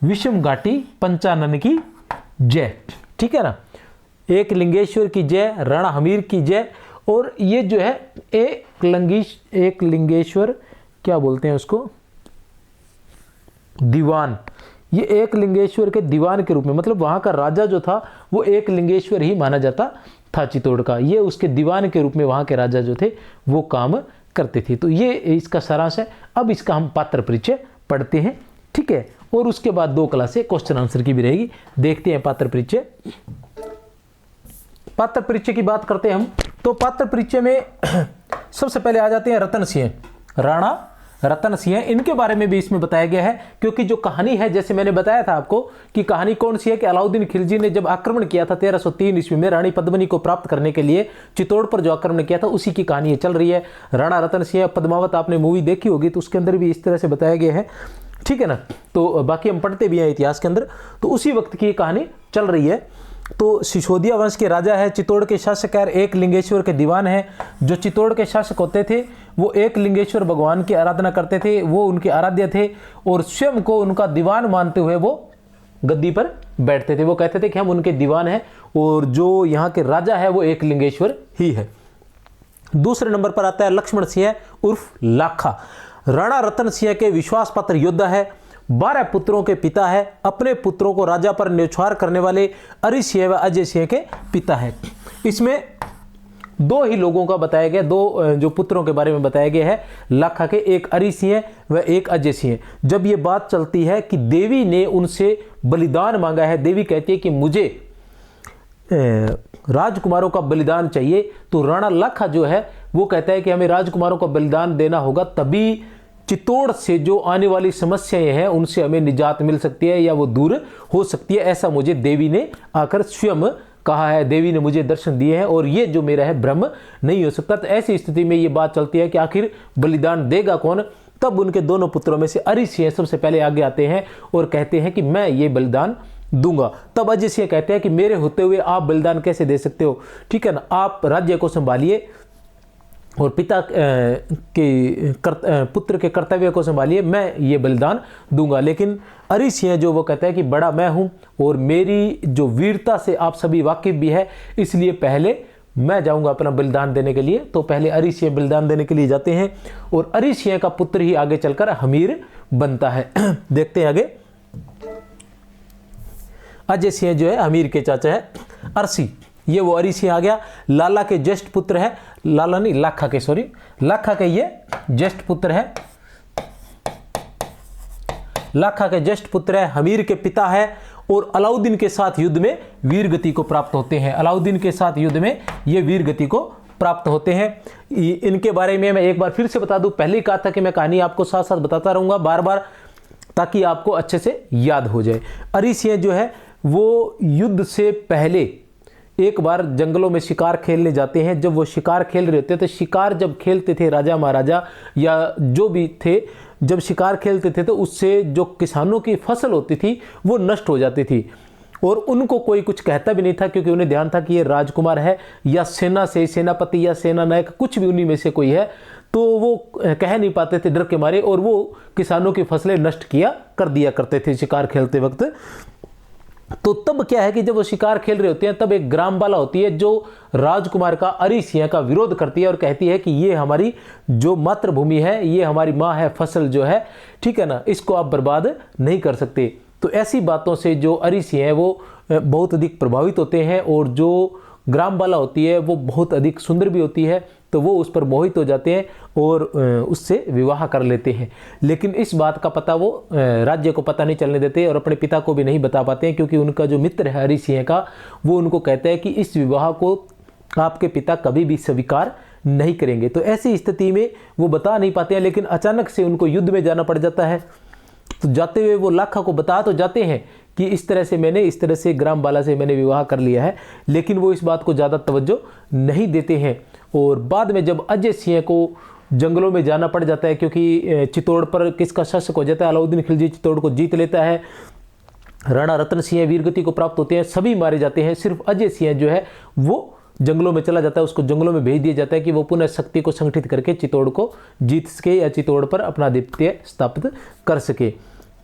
विषम घाटी पंचानन की जय, ठीक है ना। एक लिंगेश्वर की जय, राणा हमीर की जय। और ये जो है एक लिंगेश्वर क्या बोलते हैं उसको? दीवान। ये एक लिंगेश्वर के दीवान के रूप में, मतलब वहां का राजा जो था वो एक लिंगेश्वर ही माना जाता था चित्तौड़ का। ये उसके दीवान के रूप में वहां के राजा जो थे वो काम करते थे। तो ये इसका सारांश है। अब इसका हम पात्र परिचय पढ़ते हैं, ठीक है। और उसके बाद 2 क्लासें क्वेश्चन आंसर की भी रहेगी। देखते हैं पात्र परिचय। पात्र परिचय की बात करते हैं हम, तो पात्र परिचय में सबसे पहले आ जाते हैं रतन सिंह, राणा रतन सिंह। इनके बारे में भी इसमें बताया गया है, क्योंकि जो कहानी है, जैसे मैंने बताया था आपको कि कहानी कौन सी है, कि अलाउद्दीन खिलजी ने जब आक्रमण किया था 1303 ईस्वी में रानी पद्मिनी को प्राप्त करने के लिए चित्तौड़ पर जो आक्रमण किया था, उसी की कहानी चल रही है। राणा रतन सिंह, पद्मावत आपने मूवी देखी होगी तो उसके अंदर भी इस तरह से बताया गया है, ठीक है ना। तो बाकी हम पढ़ते भी हैं इतिहास के अंदर, तो उसी वक्त की कहानी चल रही है। तो सिसोदिया वंश के राजा है, चित्तौड़ के शासक है, एक लिंगेश्वर के दीवान है। जो चित्तौड़ के शासक होते थे वो एक लिंगेश्वर भगवान की आराधना करते थे, वो उनके आराध्य थे और स्वयं को उनका दीवान मानते हुए वो गद्दी पर बैठते थे। वो कहते थे कि हम उनके दीवान हैं और जो यहाँ के राजा है वो एक लिंगेश्वर ही है। दूसरे नंबर पर आता है लक्ष्मण सिंह उर्फ लाखा। राणा रतन सिंह के विश्वास पात्र योद्धा है, 12 पुत्रों के पिता है, अपने पुत्रों को राजा पर न्यौछावर करने वाले अरि सिंह व अजय सिंह के पिता है। इसमें 2 ही लोगों का बताया गया, 2 जो पुत्रों के बारे में बताया गया है लाखा के, एक अरि सिंह व एक अजय सिंह। जब ये बात चलती है कि देवी ने उनसे बलिदान मांगा है, देवी कहती है कि मुझे राजकुमारों का बलिदान चाहिए, तो राणा लाखा जो है वो कहता है कि हमें राजकुमारों का बलिदान देना होगा, तभी चित्तौड़ से जो आने वाली समस्याएं हैं उनसे हमें निजात मिल सकती है या वो दूर हो सकती है। ऐसा मुझे देवी ने आकर स्वयं कहा है, देवी ने मुझे दर्शन दिए हैं और ये जो मेरा है भ्रम नहीं हो सकता। तो ऐसी स्थिति में ये बात चलती है कि आखिर बलिदान देगा कौन। तब उनके दोनों पुत्रों में से अरि सिंह सबसे पहले आगे आते हैं और कहते हैं कि मैं ये बलिदान दूंगा। तब अजय सिंह कहते हैं कि मेरे होते हुए आप बलिदान कैसे दे सकते हो, ठीक है ना, आप राज्य को संभालिए, और पिता पुत्र के कर्तव्य को संभालिए, मैं ये बलिदान दूंगा। लेकिन अरि सिंह जो वो कहता है कि बड़ा मैं हूँ और मेरी जो वीरता से आप सभी वाकिफ भी है, इसलिए पहले मैं जाऊंगा अपना बलिदान देने के लिए। तो पहले अरि सिंह बलिदान देने के लिए जाते हैं और अरि सिंह का पुत्र ही आगे चलकर हमीर बनता है। देखते हैं आगे। अजय सिंह जो है हमीर के चाचा है। अरसी, ये वो अरि सिंह आ गया, लाला के ज्येष्ठ पुत्र है, लाला नहीं लाखा के, सॉरी लाखा के ये ज्येष्ठ पुत्र है, लाखा के ज्येष्ठ पुत्र है, हमीर के पिता है और अलाउद्दीन के साथ युद्ध में वीर गति को प्राप्त होते हैं। अलाउद्दीन के साथ युद्ध में ये वीर गति को प्राप्त होते हैं। इनके बारे में मैं एक बार फिर से बता दूं, पहले ही कहा था कि मैं कहानी आपको साथ साथ बताता रहूंगा बार बार, ताकि आपको अच्छे से याद हो जाए। अरि सिंह जो है वो युद्ध से पहले एक बार जंगलों में शिकार खेलने जाते हैं। जब वो शिकार खेल रहे होते तो शिकार जब खेलते थे राजा महाराजा या जो भी थे, जब शिकार खेलते थे तो उससे जो किसानों की फसल होती थी वो नष्ट हो जाती थी और उनको कोई कुछ कहता भी नहीं था, क्योंकि उन्हें ध्यान था कि ये राजकुमार है या सेना से सेनापति या सेना नायक कुछ भी उन्हीं में से कोई है, तो वो कह नहीं पाते थे डर के मारे और वो किसानों की फसलें नष्ट किया कर दिया करते थे शिकार खेलते वक्त। तो तब क्या है कि जब वो शिकार खेल रहे होते हैं तब एक ग्रामबाला होती है जो राजकुमार का अरि सिंह का विरोध करती है और कहती है कि ये हमारी जो मातृभूमि है, ये हमारी माँ है, फसल जो है, ठीक है ना, इसको आप बर्बाद नहीं कर सकते। तो ऐसी बातों से जो अरि सिंह है वो बहुत अधिक प्रभावित होते हैं और जो ग्रामबाला होती है वो बहुत अधिक सुंदर भी होती है, तो वो उस पर मोहित हो जाते हैं और उससे विवाह कर लेते हैं। लेकिन इस बात का पता वो राज्य को पता नहीं चलने देते और अपने पिता को भी नहीं बता पाते हैं, क्योंकि उनका जो मित्र है अरि सिंह का, वो उनको कहता है कि इस विवाह को आपके पिता कभी भी स्वीकार नहीं करेंगे। तो ऐसी स्थिति में वो बता नहीं पाते हैं, लेकिन अचानक से उनको युद्ध में जाना पड़ जाता है। तो जाते हुए वो लाखा को बता तो जाते हैं कि इस तरह से ग्रामबाला से मैंने विवाह कर लिया है, लेकिन वो इस बात को ज़्यादा तवज्जो नहीं देते हैं। और बाद में जब अजय सिंह को जंगलों में जाना पड़ जाता है, क्योंकि चित्तौड़ पर किसका शासक हो जाता है, अलाउद्दीन खिलजी चित्तौड़ को जीत लेता है, राणा रतन सिंह वीरगति को प्राप्त होते हैं, सभी मारे जाते हैं, सिर्फ अजय सिंह जो है वो जंगलों में चला जाता है। उसको जंगलों में भेज दिया जाता है कि वो पुनः शक्ति को संगठित करके चित्तौड़ को जीत सके या चित्तौड़ पर अपना आधिपत्य स्थापित कर सके।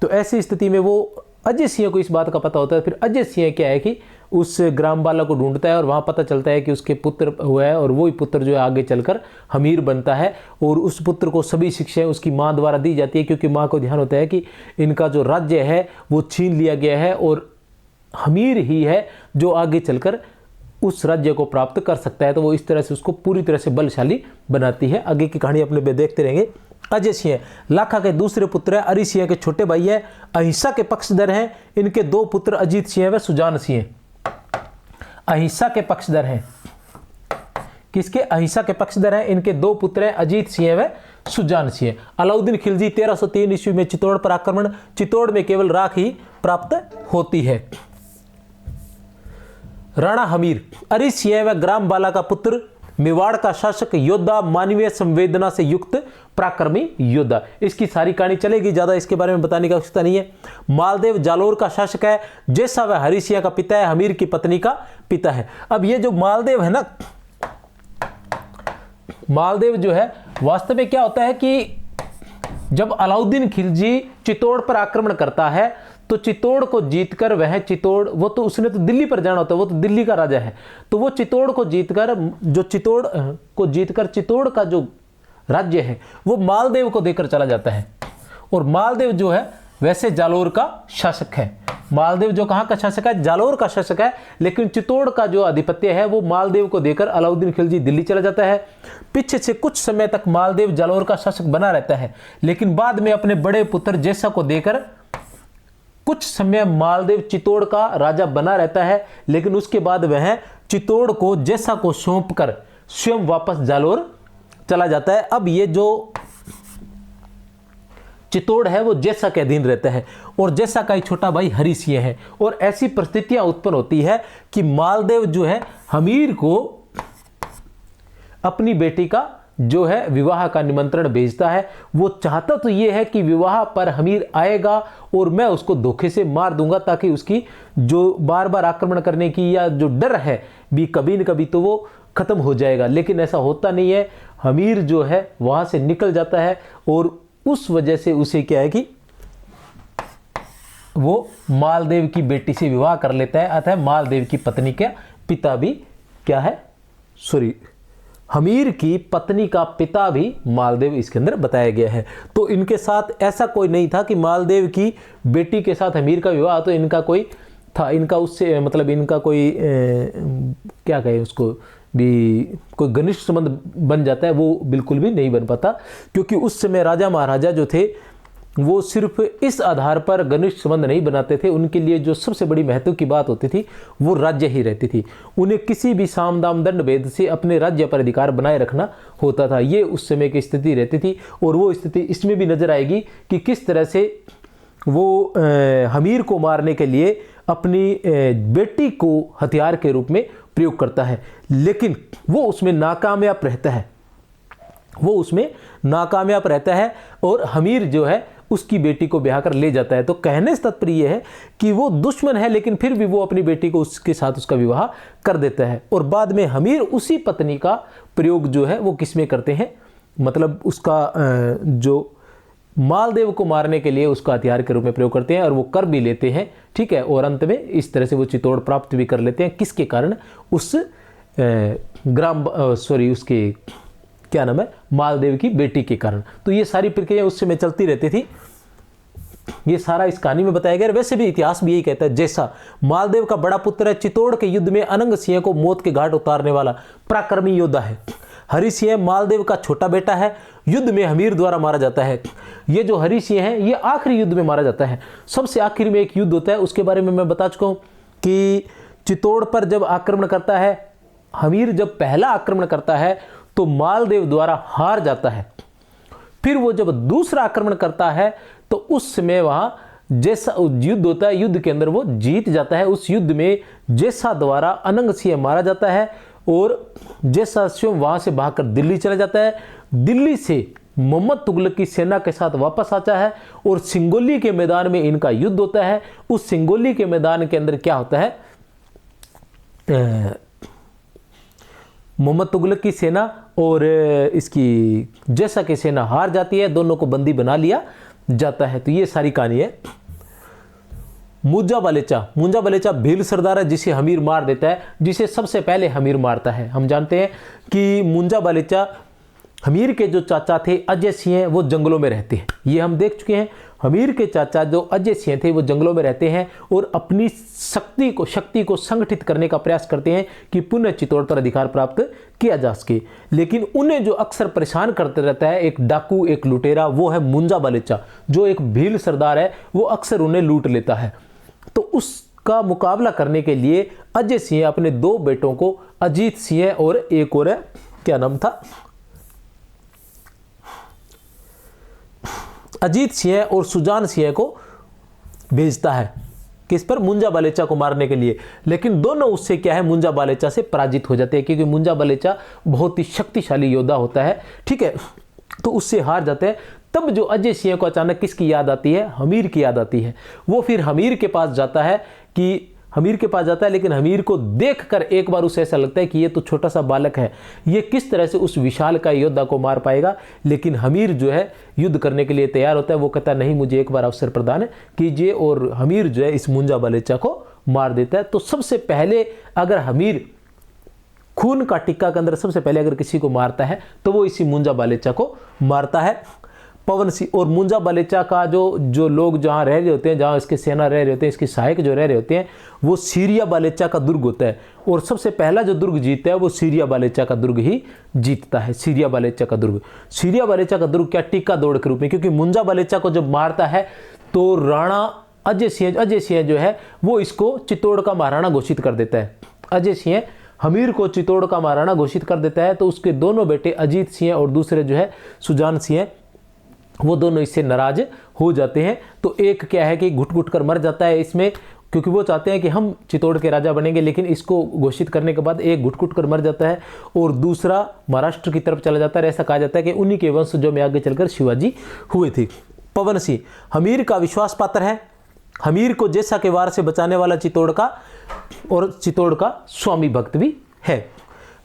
तो ऐसी स्थिति में वो अजय सिंह को इस बात का पता होता है। फिर अजय सिंह क्या है कि उस ग्रामबाला को ढूंढता है और वहाँ पता चलता है कि उसके पुत्र हुआ है और वही पुत्र जो है आगे चलकर हमीर बनता है और उस पुत्र को सभी शिक्षाएं उसकी माँ द्वारा दी जाती है, क्योंकि माँ को ध्यान होता है कि इनका जो राज्य है वो छीन लिया गया है और हमीर ही है जो आगे चलकर उस राज्य को प्राप्त कर सकता है। तो वो इस तरह से उसको पूरी तरह से बलशाली बनाती है। आगे की कहानी अपने देखते रहेंगे। अजय सिंह लाखा के दूसरे पुत्र हैं, अरि सिंह के छोटे भाई हैं, अहिंसा के पक्षधर हैं। इनके दो पुत्र अजीत सिंह व सुजान सिंह अहिंसा के पक्षधर हैं। किसके? अहिंसा के पक्षधर हैं। इनके दो पुत्र हैं अजीत सिंह व सुजान सिंह। अलाउद्दीन खिलजी 1303 ईस्वी में चित्तौड़ पर आक्रमण, चित्तौड़ में केवल राख ही प्राप्त होती है। राणा हमीर अरि सिंह व ग्रामबाला का पुत्र, मेवाड़ का शासक, योद्धा, मानवीय संवेदना से युक्त पराक्रमी योद्धा। इसकी सारी कहानी चलेगी, ज्यादा इसके बारे में बताने की आवश्यकता नहीं है। मालदेव जालोर का शासक है, जैसा वह हरि सिंह का पिता है, हमीर की पत्नी का पिता है। अब ये जो मालदेव है ना, मालदेव जो है वास्तव में क्या होता है कि जब अलाउद्दीन खिलजी चित्तौड़ पर आक्रमण करता है तो चित्तौड़ को जीतकर वह चित्तौड़, वो तो उसने तो दिल्ली पर जाना होता है, वो तो दिल्ली का राजा है, तो वो चित्तौड़ को जीतकर चित्तौड़ का जो राज्य है वो मालदेव को देकर चला जाता है। और मालदेव जो है वैसे जालोर का शासक है। मालदेव जो कहाँ का शासक है? जालोर का शासक है, लेकिन चित्तौड़ का जो आधिपत्य है वो मालदेव को देकर अलाउद्दीन खिलजी दिल्ली चला जाता है। पीछे से कुछ समय तक मालदेव जालोर का शासक बना रहता है, लेकिन बाद में अपने बड़े पुत्र जैसा को देकर कुछ समय मालदेव चित्तौड़ का राजा बना रहता है, लेकिन उसके बाद वह चित्तौड़ को जैसा को सौंपकर स्वयं वापस जालोर चला जाता है। अब ये जो चित्तौड़ है वो जैसा के अधीन रहता है और जैसा का ही छोटा भाई हरि सिंह है। और ऐसी परिस्थितियां उत्पन्न होती है कि मालदेव जो है हमीर को अपनी बेटी का जो है विवाह का निमंत्रण भेजता है। वो चाहता तो ये है कि विवाह पर हमीर आएगा और मैं उसको धोखे से मार दूंगा, ताकि उसकी जो बार बार आक्रमण करने की या जो डर है भी कभी न कभी तो वो खत्म हो जाएगा। लेकिन ऐसा होता नहीं है। हमीर जो है वहां से निकल जाता है और उस वजह से उसे क्या है कि वो मालदेव की बेटी से विवाह कर लेता है, अतः मालदेव की पत्नी का पिता भी क्या है, हमीर की पत्नी का पिता भी मालदेव इसके अंदर बताया गया है। तो इनके साथ ऐसा कोई नहीं था कि मालदेव की बेटी के साथ हमीर का विवाह तो इनका कोई था, इनका उससे मतलब इनका कोई क्या कहे उसको भी कोई घनिष्ठ संबंध बन जाता है, वो बिल्कुल भी नहीं बन पाता, क्योंकि उस समय राजा महाराजा जो थे वो सिर्फ इस आधार पर घनिष्ठ संबंध नहीं बनाते थे। उनके लिए जो सबसे बड़ी महत्व की बात होती थी वो राज्य ही रहती थी। उन्हें किसी भी साम दाम दंड भेद से अपने राज्य पर अधिकार बनाए रखना होता था। ये उस समय की स्थिति रहती थी और वो स्थिति इसमें भी नजर आएगी कि किस तरह से वो हमीर को मारने के लिए अपनी बेटी को हथियार के रूप में प्रयोग करता है, लेकिन वो उसमें नाकामयाब रहता है और हमीर जो है उसकी बेटी को ब्याह कर ले जाता है। तो कहने से तात्पर्य यह है कि वो दुश्मन है, लेकिन फिर भी वो अपनी बेटी को उसके साथ उसका विवाह कर देता है। और बाद में हमीर उसी पत्नी का प्रयोग जो है वो किस में करते हैं, मतलब उसका जो मालदेव को मारने के लिए उसका हथियार के रूप में प्रयोग करते हैं और वो कर भी लेते हैं, ठीक है। और अंत में इस तरह से वो चित्तौड़ प्राप्त भी कर लेते हैं। किसके कारण, उस उसके क्या नाम है, मालदेव की बेटी के कारण। तो ये सारी प्रक्रिया उस समय चलती रहती थी। ये सारा इस कहानी में बताया गया। वैसे भी इतिहास भी यही कहता है, जैसा मालदेव का बड़ा पुत्र है, चित्तौड़ के युद्ध में अनंग सिंह को मौत के घाट उतारने वाला पराक्रमी योद्धा है। हरि सिंह मालदेव का छोटा बेटा है, युद्ध में हमीर द्वारा मारा जाता है। ये जो हरि सिंह है ये आखिरी युद्ध में मारा जाता है। सबसे आखिर में एक युद्ध होता है, उसके बारे में मैं बता चुका हूं कि चित्तौड़ पर जब आक्रमण करता है हमीर, जब पहला आक्रमण करता है तो मालदेव द्वारा हार जाता है। फिर वो जब दूसरा आक्रमण करता है तो उस समय वहां जैसा युद्ध होता है, युद्ध के अंदर वो जीत जाता है। उस युद्ध में जैसा द्वारा अनंग सिंह मारा जाता है और जैसा स्वयं वहां से भागकर दिल्ली चला जाता है। दिल्ली से मोहम्मद तुगलक की सेना के साथ वापस आता है और सिंगोली के मैदान में इनका युद्ध होता है। उस सिंगोली के मैदान के अंदर क्या होता है, मोहम्मद तुगलक की सेना और इसकी जैसा की सेना हार जाती है, दोनों को बंदी बना लिया जाता है। तो ये सारी कहानी है। मुंजा बालेचा भील सरदार है जिसे हमीर मार देता है, जिसे सबसे पहले हमीर मारता है। हम जानते हैं कि मुंजा बालेचा हमीर के जो चाचा थे अजय सिंह, वो जंगलों में रहते हैं। ये हम देख चुके हैं। हमीर के चाचा जो अजय सिंह थे वो जंगलों में रहते हैं और अपनी शक्ति को संगठित करने का प्रयास करते हैं कि पुनः चित्तौड़ पर अधिकार प्राप्त किया जा सके। लेकिन उन्हें जो अक्सर परेशान करते रहता है एक डाकू, एक लुटेरा, वो है मुंजा बालेचा, जो एक भील सरदार है। वो अक्सर उन्हें लूट लेता है। तो उसका मुकाबला करने के लिए अजय सिंह अपने दो बेटों को, अजीत सिंह और एक और क्या नाम था, अजीत सिंह और सुजान सिंह को भेजता है। किस पर, मुंजा बालेचा को मारने के लिए। लेकिन दोनों उससे क्या है, मुंजा बालेचा से पराजित हो जाते हैं, क्योंकि मुंजा बालेचा बहुत ही शक्तिशाली योद्धा होता है, ठीक है। तो उससे हार जाते हैं। तब जो अजय सिंह को अचानक किसकी याद आती है, हमीर की याद आती है। वो फिर हमीर के पास जाता है लेकिन हमीर को देखकर एक बार उसे ऐसा लगता है कि ये तो छोटा सा बालक है, ये किस तरह से उस विशाल का योद्धा को मार पाएगा। लेकिन हमीर जो है युद्ध करने के लिए तैयार होता है। वो कहता है नहीं, मुझे एक बार अवसर प्रदान कीजिए, और हमीर जो है इस मुंजा बालेचा को मार देता है। तो सबसे पहले अगर हमीर खून का टिक्का के अंदर सबसे पहले अगर किसी को मारता है तो वो इसी मुंजा बालेचा को मारता है, पवन सिंह। और मुंजा बालेचा का जो लोग जहाँ रह रहे होते हैं, जहाँ इसके सेना रह रहे होते हैं, इसके सहायक जो रह रहे होते हैं, वो सीरिया बालेचा का दुर्ग होता है। और सबसे पहला जो दुर्ग जीतता है वो सीरिया बालेचा का दुर्ग ही जीतता है। सीरिया बालेचा का दुर्ग क्या, टीका दौड़ के रूप में, क्योंकि मुंजा बालेचा को जब मारता है तो राणा अजय सिंह जो है वो इसको चित्तौड़ का महाराणा घोषित कर देता है। अजय सिंह हमीर को चित्तौड़ का महाराणा घोषित कर देता है। तो उसके दोनों बेटे अजीत सिंह और दूसरे जो है सुजान सिंह, वो दोनों इससे नाराज हो जाते हैं। तो एक क्या है कि घुट घुट कर मर जाता है इसमें, क्योंकि वो चाहते हैं कि हम चित्तौड़ के राजा बनेंगे, लेकिन इसको घोषित करने के बाद एक घुट घुट कर मर जाता है और दूसरा महाराष्ट्र की तरफ चला जाता है। ऐसा कहा जाता है कि उन्हीं के वंशजों में आगे चलकर शिवाजी हुए थे। पवन सिंह हमीर का विश्वास पात्र है, हमीर को जैसा के वार से बचाने वाला चित्तौड़ का, और चित्तौड़ का स्वामी भक्त भी है।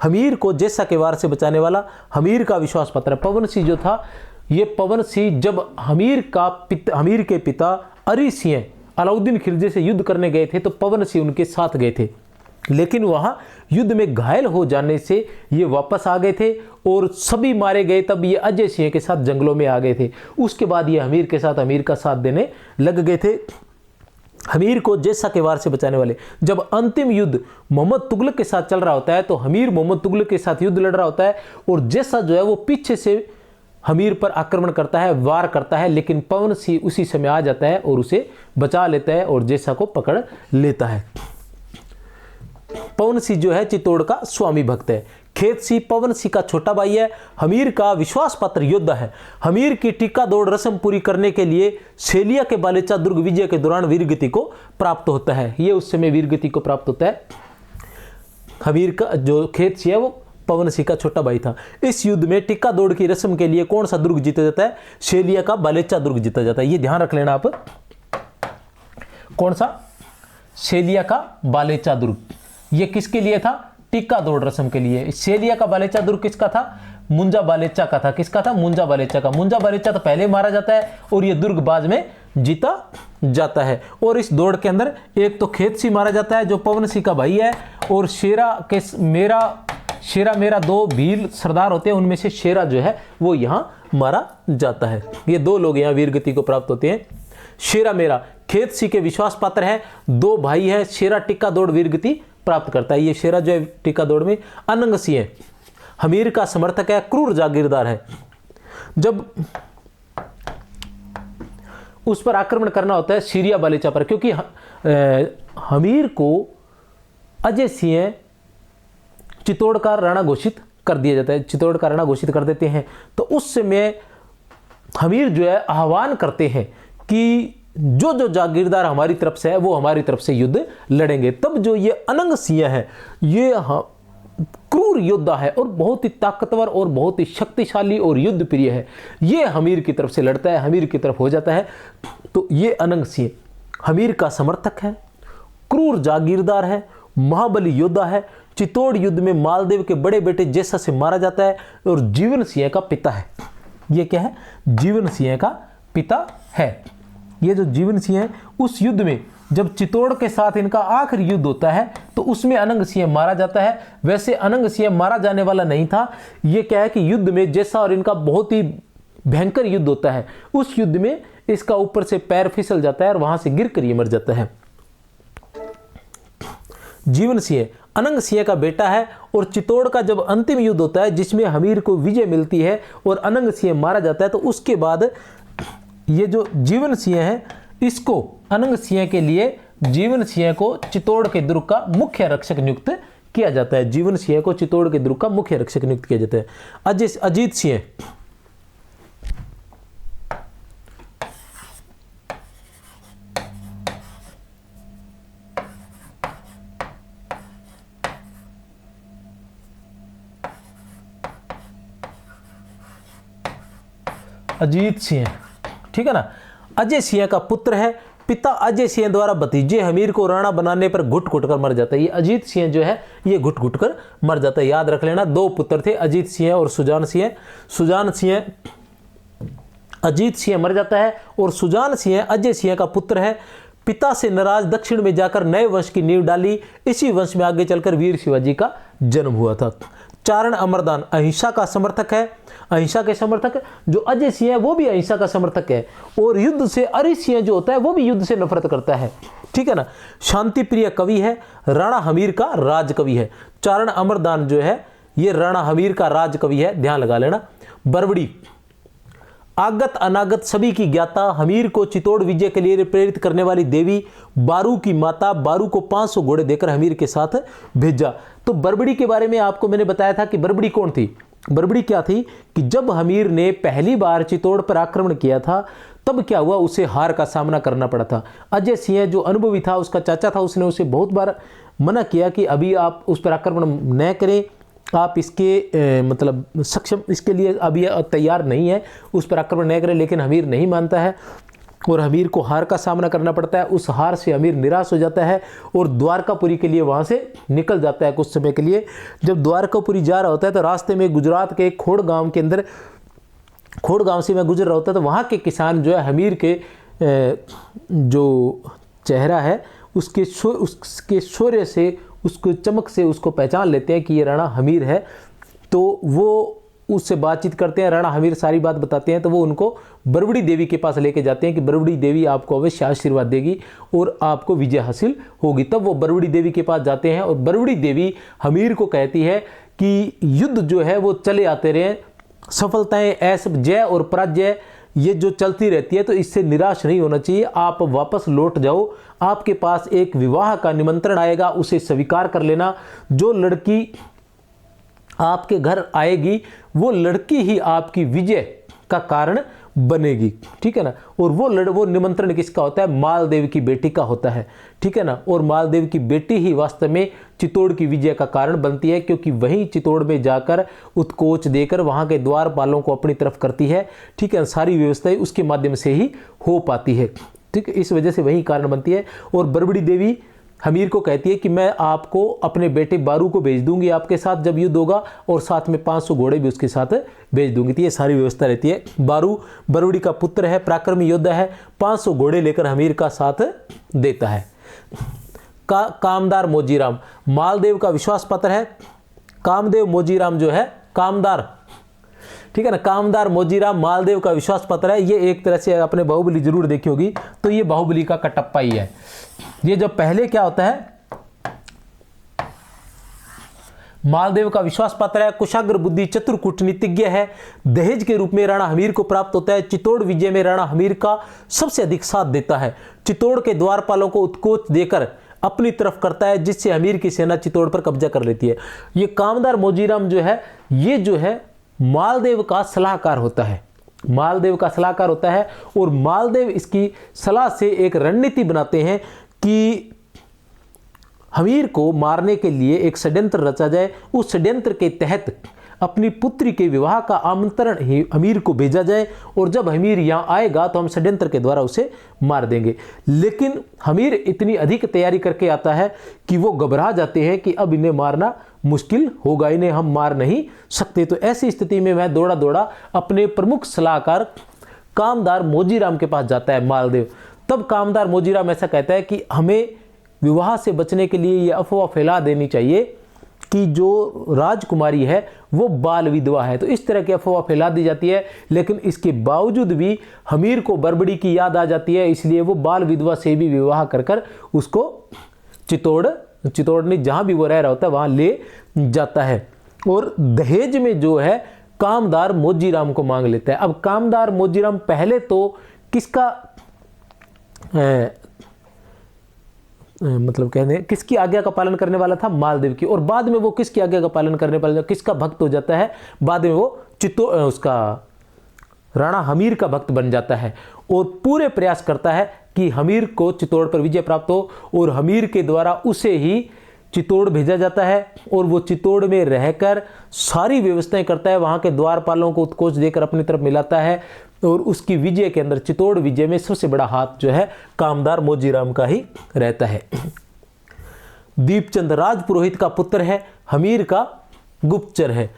हमीर को जैसा के वार से बचाने वाला हमीर का विश्वास पत्र है। पवन सिंह जो था, ये पवन सिंह जब हमीर के पिता अरी सिंह अलाउद्दीन खिलजी से युद्ध करने गए थे तो पवन सिंह उनके साथ गए थे, लेकिन वहां युद्ध में घायल हो जाने से ये वापस आ गए थे और सभी मारे गए। तब ये अजय सिंह के साथ जंगलों में आ गए थे। उसके बाद ये हमीर का साथ देने लग गए थे। हमीर को जैसा के वार से बचाने वाले, जब अंतिम युद्ध मोहम्मद तुगलक के साथ चल रहा होता है तो हमीर मोहम्मद तुगलक के साथ युद्ध लड़ रहा होता है और जैसा जो है वो पीछे से हमीर पर आक्रमण करता है, वार करता है, लेकिन पवन सिंह उसी समय आ जाता है और उसे बचा लेता है और जैसा को पकड़ लेता है। पवन सिंह जो है चित्तौड़ का स्वामी भक्त है। खेत सिंह पवन सिंह का छोटा भाई है, हमीर का विश्वास पात्र योद्धा है। हमीर की टीका दौड़ रस्म पूरी करने के लिए सेलिया के बालेचा दुर्ग विजय के दौरान वीरगति को प्राप्त होता है। ये उस समय वीरगति को प्राप्त होता है। हमीर का जो खेत सिंह है वो पवन सिंह का छोटा भाई था। इस युद्ध में टिक्का दौड़ की रस्म के लिए कौन सा दुर्ग जीता जाता है? सेलिया का बालेचा दुर्ग जीता जाता है। ये ध्यान रख लेना आप, कौन सा? सेलिया का बालेचा दुर्ग। ये किसके लिए था? टिक्का दौड़ रस्म के लिए। सेलिया का बालेचा दुर्ग किसका था? मुंजा बालेचा का था। किसका था? मुंजा बालेचा का। मुंजा बालेचा तो पहले मारा जाता है और ये दुर्ग बाद में जीता जाता है। और इस दौड़ के अंदर एक तो खेत सिंह मारा जाता है जो पवन सिंह का भाई है, और शेरा मेरा दो भील सरदार होते हैं, उनमें से शेरा जो है वो यहाँ मारा जाता है। ये दो लोग यहाँ वीरगति को प्राप्त होते हैं। शेरा मेरा खेत सिंह के विश्वास पात्र है, दो भाई है। शेरा टिक्का दौड़ वीरगति प्राप्त करता है। ये शेरा जो है टिक्का दौड़ में अनंग सिंह है, हमीर का समर्थक है, क्रूर जागीरदार है। जब उस पर आक्रमण करना होता है सीरिया बालेचा पर, क्योंकि हमीर को अजय सिंह चित्तौड़ का राणा घोषित कर दिया जाता है, चित्तौड़ का राणा घोषित कर देते हैं। तो उस समय हमीर जो है आह्वान करते हैं कि जो जो जागीरदार हमारी तरफ से है वो हमारी तरफ से युद्ध लड़ेंगे। तब जो ये अनंग सिंह है, ये क्रूर योद्धा है और बहुत ही ताकतवर और बहुत ही शक्तिशाली और युद्ध प्रिय है। ये हमीर की तरफ से लड़ता है, हमीर की तरफ हो जाता है। तो ये अनंग सिंह हमीर का समर्थक है, क्रूर जागीरदार है, महाबली योद्धा है। चित्तौड़ युद्ध में मालदेव के बड़े बेटे जैसा से मारा जाता है और जीवन सिंह का पिता है। ये क्या है? जीवन सिंह का पिता है। ये जो जीवन सिंह है, उस युद्ध में जब चित्तौड़ के साथ इनका आखिरी युद्ध होता है तो उसमें अनंग सिंह मारा जाता है। वैसे अनंग सिंह मारा जाने वाला नहीं था। ये क्या है कि युद्ध में जैसा और इनका बहुत ही भयंकर युद्ध होता है, उस युद्ध में इसका ऊपर से पैर फिसल जाता है और वहां से गिर कर ये मर जाता है। जीवन सिंह अनंग सिंह का बेटा है और चित्तौड़ का जब अंतिम युद्ध होता है जिसमें हमीर को विजय मिलती है और अनंग सिंह मारा जाता है, तो उसके बाद ये जो जीवन सिंह है, इसको अनंग सिंह के लिए जीवन सिंह को चित्तौड़ के दुर्ग का मुख्य रक्षक नियुक्त किया जाता है। जीवन सिंह को चित्तौड़ के दुर्ग का मुख्य रक्षक नियुक्त किया जाता है। अजीत सिंह अजीत सिंह, ठीक है ना, अजय सिंह का पुत्र है। पिता अजय सिंह द्वारा भतीजे हमीर को राणा बनाने पर घुट घुट कर मर जाता है। ये अजीत सिंह जो है ये घुट घुट कर मर जाता है। याद रख लेना, दो पुत्र थे, अजीत सिंह और सुजान सिंह। सुजान सिंह, अजीत सिंह मर जाता है और सुजान सिंह अजय सिंह का पुत्र है। पिता से नाराज दक्षिण में जाकर नए वंश की नींव डाली। इसी वंश में आगे चलकर वीर शिवाजी का जन्म हुआ था। चारण अमरदान अहिंसा का समर्थक है। अहिंसा के समर्थक जो अजय सिंह है वो भी अहिंसा का समर्थक है और युद्ध से अरि सिंह जो होता है वो भी युद्ध से नफरत करता है, ठीक है ना। शांति प्रिय कवि है, राणा हमीर का राज कवि है। चारण अमरदान जो है ये राणा हमीर का राज कवि है, ध्यान लगा लेना। बरबड़ी आगत अनागत सभी की ज्ञाता, हमीर को चित्तौड़ विजय के लिए प्रेरित करने वाली देवी, बारू की माता। बारू को 500 घोड़े देकर हमीर के साथ भेजा। तो बरबड़ी के बारे में आपको मैंने बताया था कि बरबड़ी कौन थी। बरबड़ी क्या थी कि जब हमीर ने पहली बार चित्तौड़ पर आक्रमण किया था तब क्या हुआ, उसे हार का सामना करना पड़ा था। अजय सिंह जो अनुभवी था, उसका चाचा था, उसने उसे बहुत बार मना किया कि अभी आप उस पर आक्रमण न करें, आप इसके मतलब सक्षम इसके लिए अभी तैयार नहीं है, उस पर आक्रमण न करें। लेकिन हमीर नहीं मानता है और हमीर को हार का सामना करना पड़ता है। उस हार से हमीर निराश हो जाता है और द्वारकापुरी के लिए वहाँ से निकल जाता है कुछ समय के लिए। जब द्वारकापुरी जा रहा होता है तो रास्ते में गुजरात के खोड़ गांव के अंदर, खोड़ गांव से मैं गुजर रहा होता है, तो वहाँ के किसान जो है हमीर के जो चेहरा है उसके शौर्य से, उसको चमक से उसको पहचान लेते हैं कि ये राणा हमीर है। तो वो उससे बातचीत करते हैं, राणा हमीर सारी बात बताते हैं। तो वो उनको बरबड़ी देवी के पास लेके जाते हैं कि बरबड़ी देवी आपको अवश्य आशीर्वाद देगी और आपको विजय हासिल होगी। तब वो बरबड़ी देवी के पास जाते हैं और बरबड़ी देवी हमीर को कहती है कि युद्ध जो है वो चले आते रहे, सफलताएं, ऐसा जय और पराजय ये जो चलती रहती है, तो इससे निराश नहीं होना चाहिए। आप वापस लौट जाओ, आपके पास एक विवाह का निमंत्रण आएगा, उसे स्वीकार कर लेना। जो लड़की आपके घर आएगी वो लड़की ही आपकी विजय का कारण बनेगी, ठीक है ना। और वो निमंत्रण किसका होता है? मालदेव की बेटी का होता है, ठीक है ना। और मालदेव की बेटी ही वास्तव में चित्तौड़ की विजय का कारण बनती है, क्योंकि वही चित्तौड़ में जाकर उत्कोच देकर वहां के द्वारपालों को अपनी तरफ करती है, ठीक है। सारी व्यवस्थाएं उसके माध्यम से ही हो पाती है, ठीक है। इस वजह से वही कारण बनती है। और बरबड़ी देवी हमीर को कहती है कि मैं आपको अपने बेटे बारू को भेज दूंगी आपके साथ जब युद्ध होगा, और साथ में 500 घोड़े भी उसके साथ भेज दूंगी। तो ये सारी व्यवस्था रहती है। बारू बरबड़ी का पुत्र है, पराक्रमी योद्धा है, 500 घोड़े लेकर हमीर का साथ देता है। कामदार मोजीराम मालदेव का विश्वास पात्र है। कामदेव मोजीराम जो है कामदार, ठीक है ना, कामदार मोजीराम मालदेव का विश्वास पत्र है। ये एक तरह से आपने बाहुबली जरूर देखी होगी, तो ये बाहुबली का कटप्पा ही है। ये जो पहले क्या होता है, मालदेव का विश्वास पात्र है, कुशाग्र बुद्धि, चतुर कूटनीतिज्ञ है, दहेज के रूप में राणा हमीर को प्राप्त होता है, चित्तौड़ विजय में राणा हमीर का सबसे अधिक साथ देता है, चित्तौड़ के द्वारपालों को उत्कोच देकर अपनी तरफ करता है, जिससे हमीर की सेना चित्तौड़ पर कब्जा कर लेती है। ये कामदार मोजीराम जो है, ये जो है मालदेव का सलाहकार होता है, मालदेव का सलाहकार होता है। और मालदेव इसकी सलाह से एक रणनीति बनाते हैं कि हमीर को मारने के लिए एक षड्यंत्र रचा जाए। उस षड्यंत्र के तहत अपनी पुत्री के विवाह का आमंत्रण ही हमीर को भेजा जाए, और जब हमीर यहाँ आएगा तो हम षड्यंत्र के द्वारा उसे मार देंगे। लेकिन हमीर इतनी अधिक तैयारी करके आता है कि वो घबरा जाते हैं कि अब इन्हें मारना मुश्किल होगा, इन्हें हम मार नहीं सकते। तो ऐसी स्थिति में वह दौड़ा दौड़ा अपने प्रमुख सलाहकार कामदार मोजीराम के पास जाता है मालदेव। तब कामदार मोजीराम ऐसा कहता है कि हमें विवाह से बचने के लिए ये अफवाह फैला देनी चाहिए कि जो राजकुमारी है वो बाल विधवा है। तो इस तरह की अफवाह फैला दी जाती है, लेकिन इसके बावजूद भी हमीर को बरबड़ी की याद आ जाती है, इसलिए वो बाल विधवा से भी विवाह कर कर उसको चित्तौड़ में जहाँ भी वो रह रहा होता है वहाँ ले जाता है। और दहेज में जो है कामदार मोजीराम को मांग लेता है। अब कामदार मोजीराम पहले तो किसका मतलब कहने किसकी आज्ञा का पालन करने वाला था? मालदेव की। और बाद में वो किसकी आज्ञा का पालन करने वाला, किसका भक्त हो जाता है? बाद में वो उसका राणा हमीर का भक्त बन जाता है और पूरे प्रयास करता है कि हमीर को चित्तौड़ पर विजय प्राप्त हो, और हमीर के द्वारा उसे ही चित्तौड़ भेजा जाता है। और वो चित्तौड़ में रहकर सारी व्यवस्थाएं करता है, वहाँ के द्वारपालों को उत्कोच देकर अपनी तरफ मिलाता है, और उसकी विजय के अंदर, चित्तौड़ विजय में सबसे बड़ा हाथ जो है कामदार मोजीराम का ही रहता है। दीपचंद राजपुरोहित का पुत्र है, हमीर का गुप्तचर है।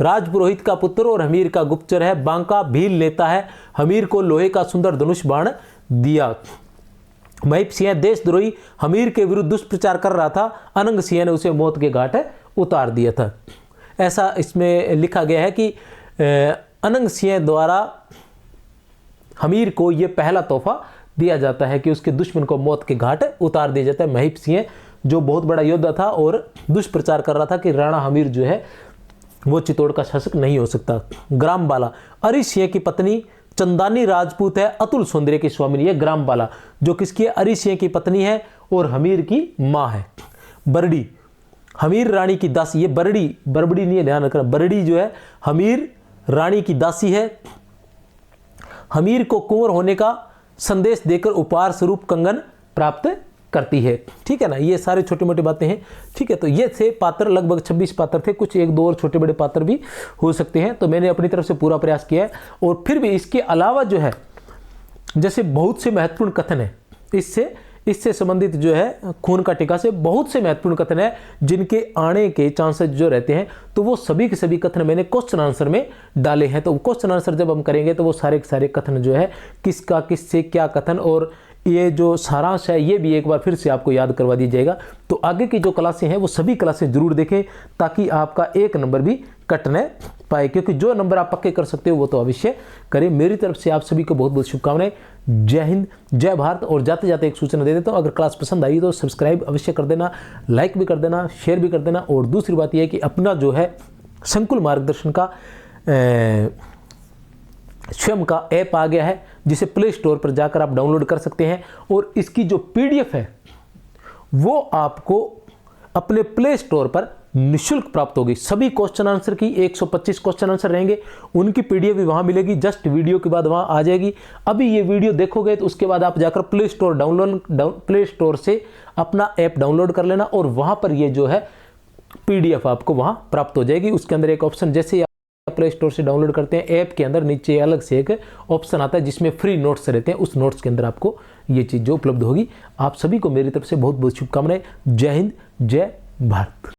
राजपुरोहित का पुत्र और हमीर का गुप्तचर है। बांका भील लेता है, हमीर को लोहे का सुंदर धनुष बाण दिया। महिप सिंह देशद्रोही हमीर के विरुद्ध दुष्प्रचार कर रहा था, अनंग सिंह ने उसे मौत के घाट उतार दिया था। ऐसा इसमें लिखा गया है कि अनंग सिंह द्वारा हमीर को यह पहला तोहफा दिया जाता है कि उसके दुश्मन को मौत के घाट उतार दिया जाता है। महिप सिंह जो बहुत बड़ा योद्धा था और दुष्प्रचार कर रहा था कि राणा हमीर जो है वो चित्तौड़ का शासक नहीं हो सकता। ग्रामबाला अरि सिंह की पत्नी चंदानी राजपूत है, अतुल सौंदर्य की स्वामिनी है। ग्रामबाला जो किसकी है? अरि सिंह की पत्नी है और हमीर की माँ है। बरड़ी हमीर रानी की दासी, ये बरबड़ी नहीं है, ध्यान रखना। बरड़ी जो है हमीर रानी की दासी है। हमीर को कुंवर होने का संदेश देकर उपहार स्वरूप कंगन प्राप्त करती है। ठीक है ना, ये सारे छोटे मोटे बातें हैं। ठीक है, तो ये थे पात्र, लगभग 26 पात्र थे, कुछ एक दो और छोटे बड़े पात्र भी हो सकते हैं। तो मैंने अपनी तरफ से पूरा प्रयास किया है। और फिर भी इसके अलावा जो है जैसे बहुत से महत्वपूर्ण कथन है, इससे संबंधित जो है खून का टीका से बहुत से महत्वपूर्ण कथन है जिनके आने के चांसेस जो रहते हैं, तो वो सभी के सभी कथन मैंने क्वेश्चन आंसर में डाले हैं। तो क्वेश्चन आंसर जब हम करेंगे तो वो सारे के सारे कथन जो है किसका किससे क्या कथन और ये जो सारांश है ये भी एक बार फिर से आपको याद करवा दी जाएगा। तो आगे की जो क्लासें हैं वो सभी क्लासें जरूर देखें ताकि आपका एक नंबर भी कट न पाए, क्योंकि जो नंबर आप पक्के कर सकते हो वो तो अवश्य करें। मेरी तरफ से आप सभी को बहुत बहुत शुभकामनाएं। जय हिंद, जय भारत। और जाते जाते एक सूचना दे देता हूँ, अगर क्लास पसंद आई तो सब्सक्राइब अवश्य कर देना, लाइक भी कर देना, शेयर भी कर देना। और दूसरी बात यह है कि अपना जो है संकुल मार्गदर्शन का स्वयं का ऐप आ गया है जिसे प्ले स्टोर पर जाकर आप डाउनलोड कर सकते हैं, और इसकी जो पीडीएफ है वो आपको अपने प्ले स्टोर पर निःशुल्क प्राप्त होगी। सभी क्वेश्चन आंसर की 125 क्वेश्चन आंसर रहेंगे, उनकी पीडीएफ भी वहां मिलेगी, जस्ट वीडियो के बाद वहां आ जाएगी। अभी ये वीडियो देखोगे तो उसके बाद आप जाकर प्ले स्टोर से अपना ऐप डाउनलोड कर लेना और वहां पर ये जो है पीडीएफ आपको वहां प्राप्त हो जाएगी। उसके अंदर एक ऑप्शन, जैसे प्ले स्टोर से डाउनलोड करते हैं ऐप के अंदर नीचे अलग से एक ऑप्शन आता है जिसमें फ्री नोट्स रहते हैं, उस नोट्स के अंदर आपको ये चीज़ जो उपलब्ध होगी। आप सभी को मेरी तरफ से बहुत बहुत शुभकामनाएं। जय हिंद, जय भारत।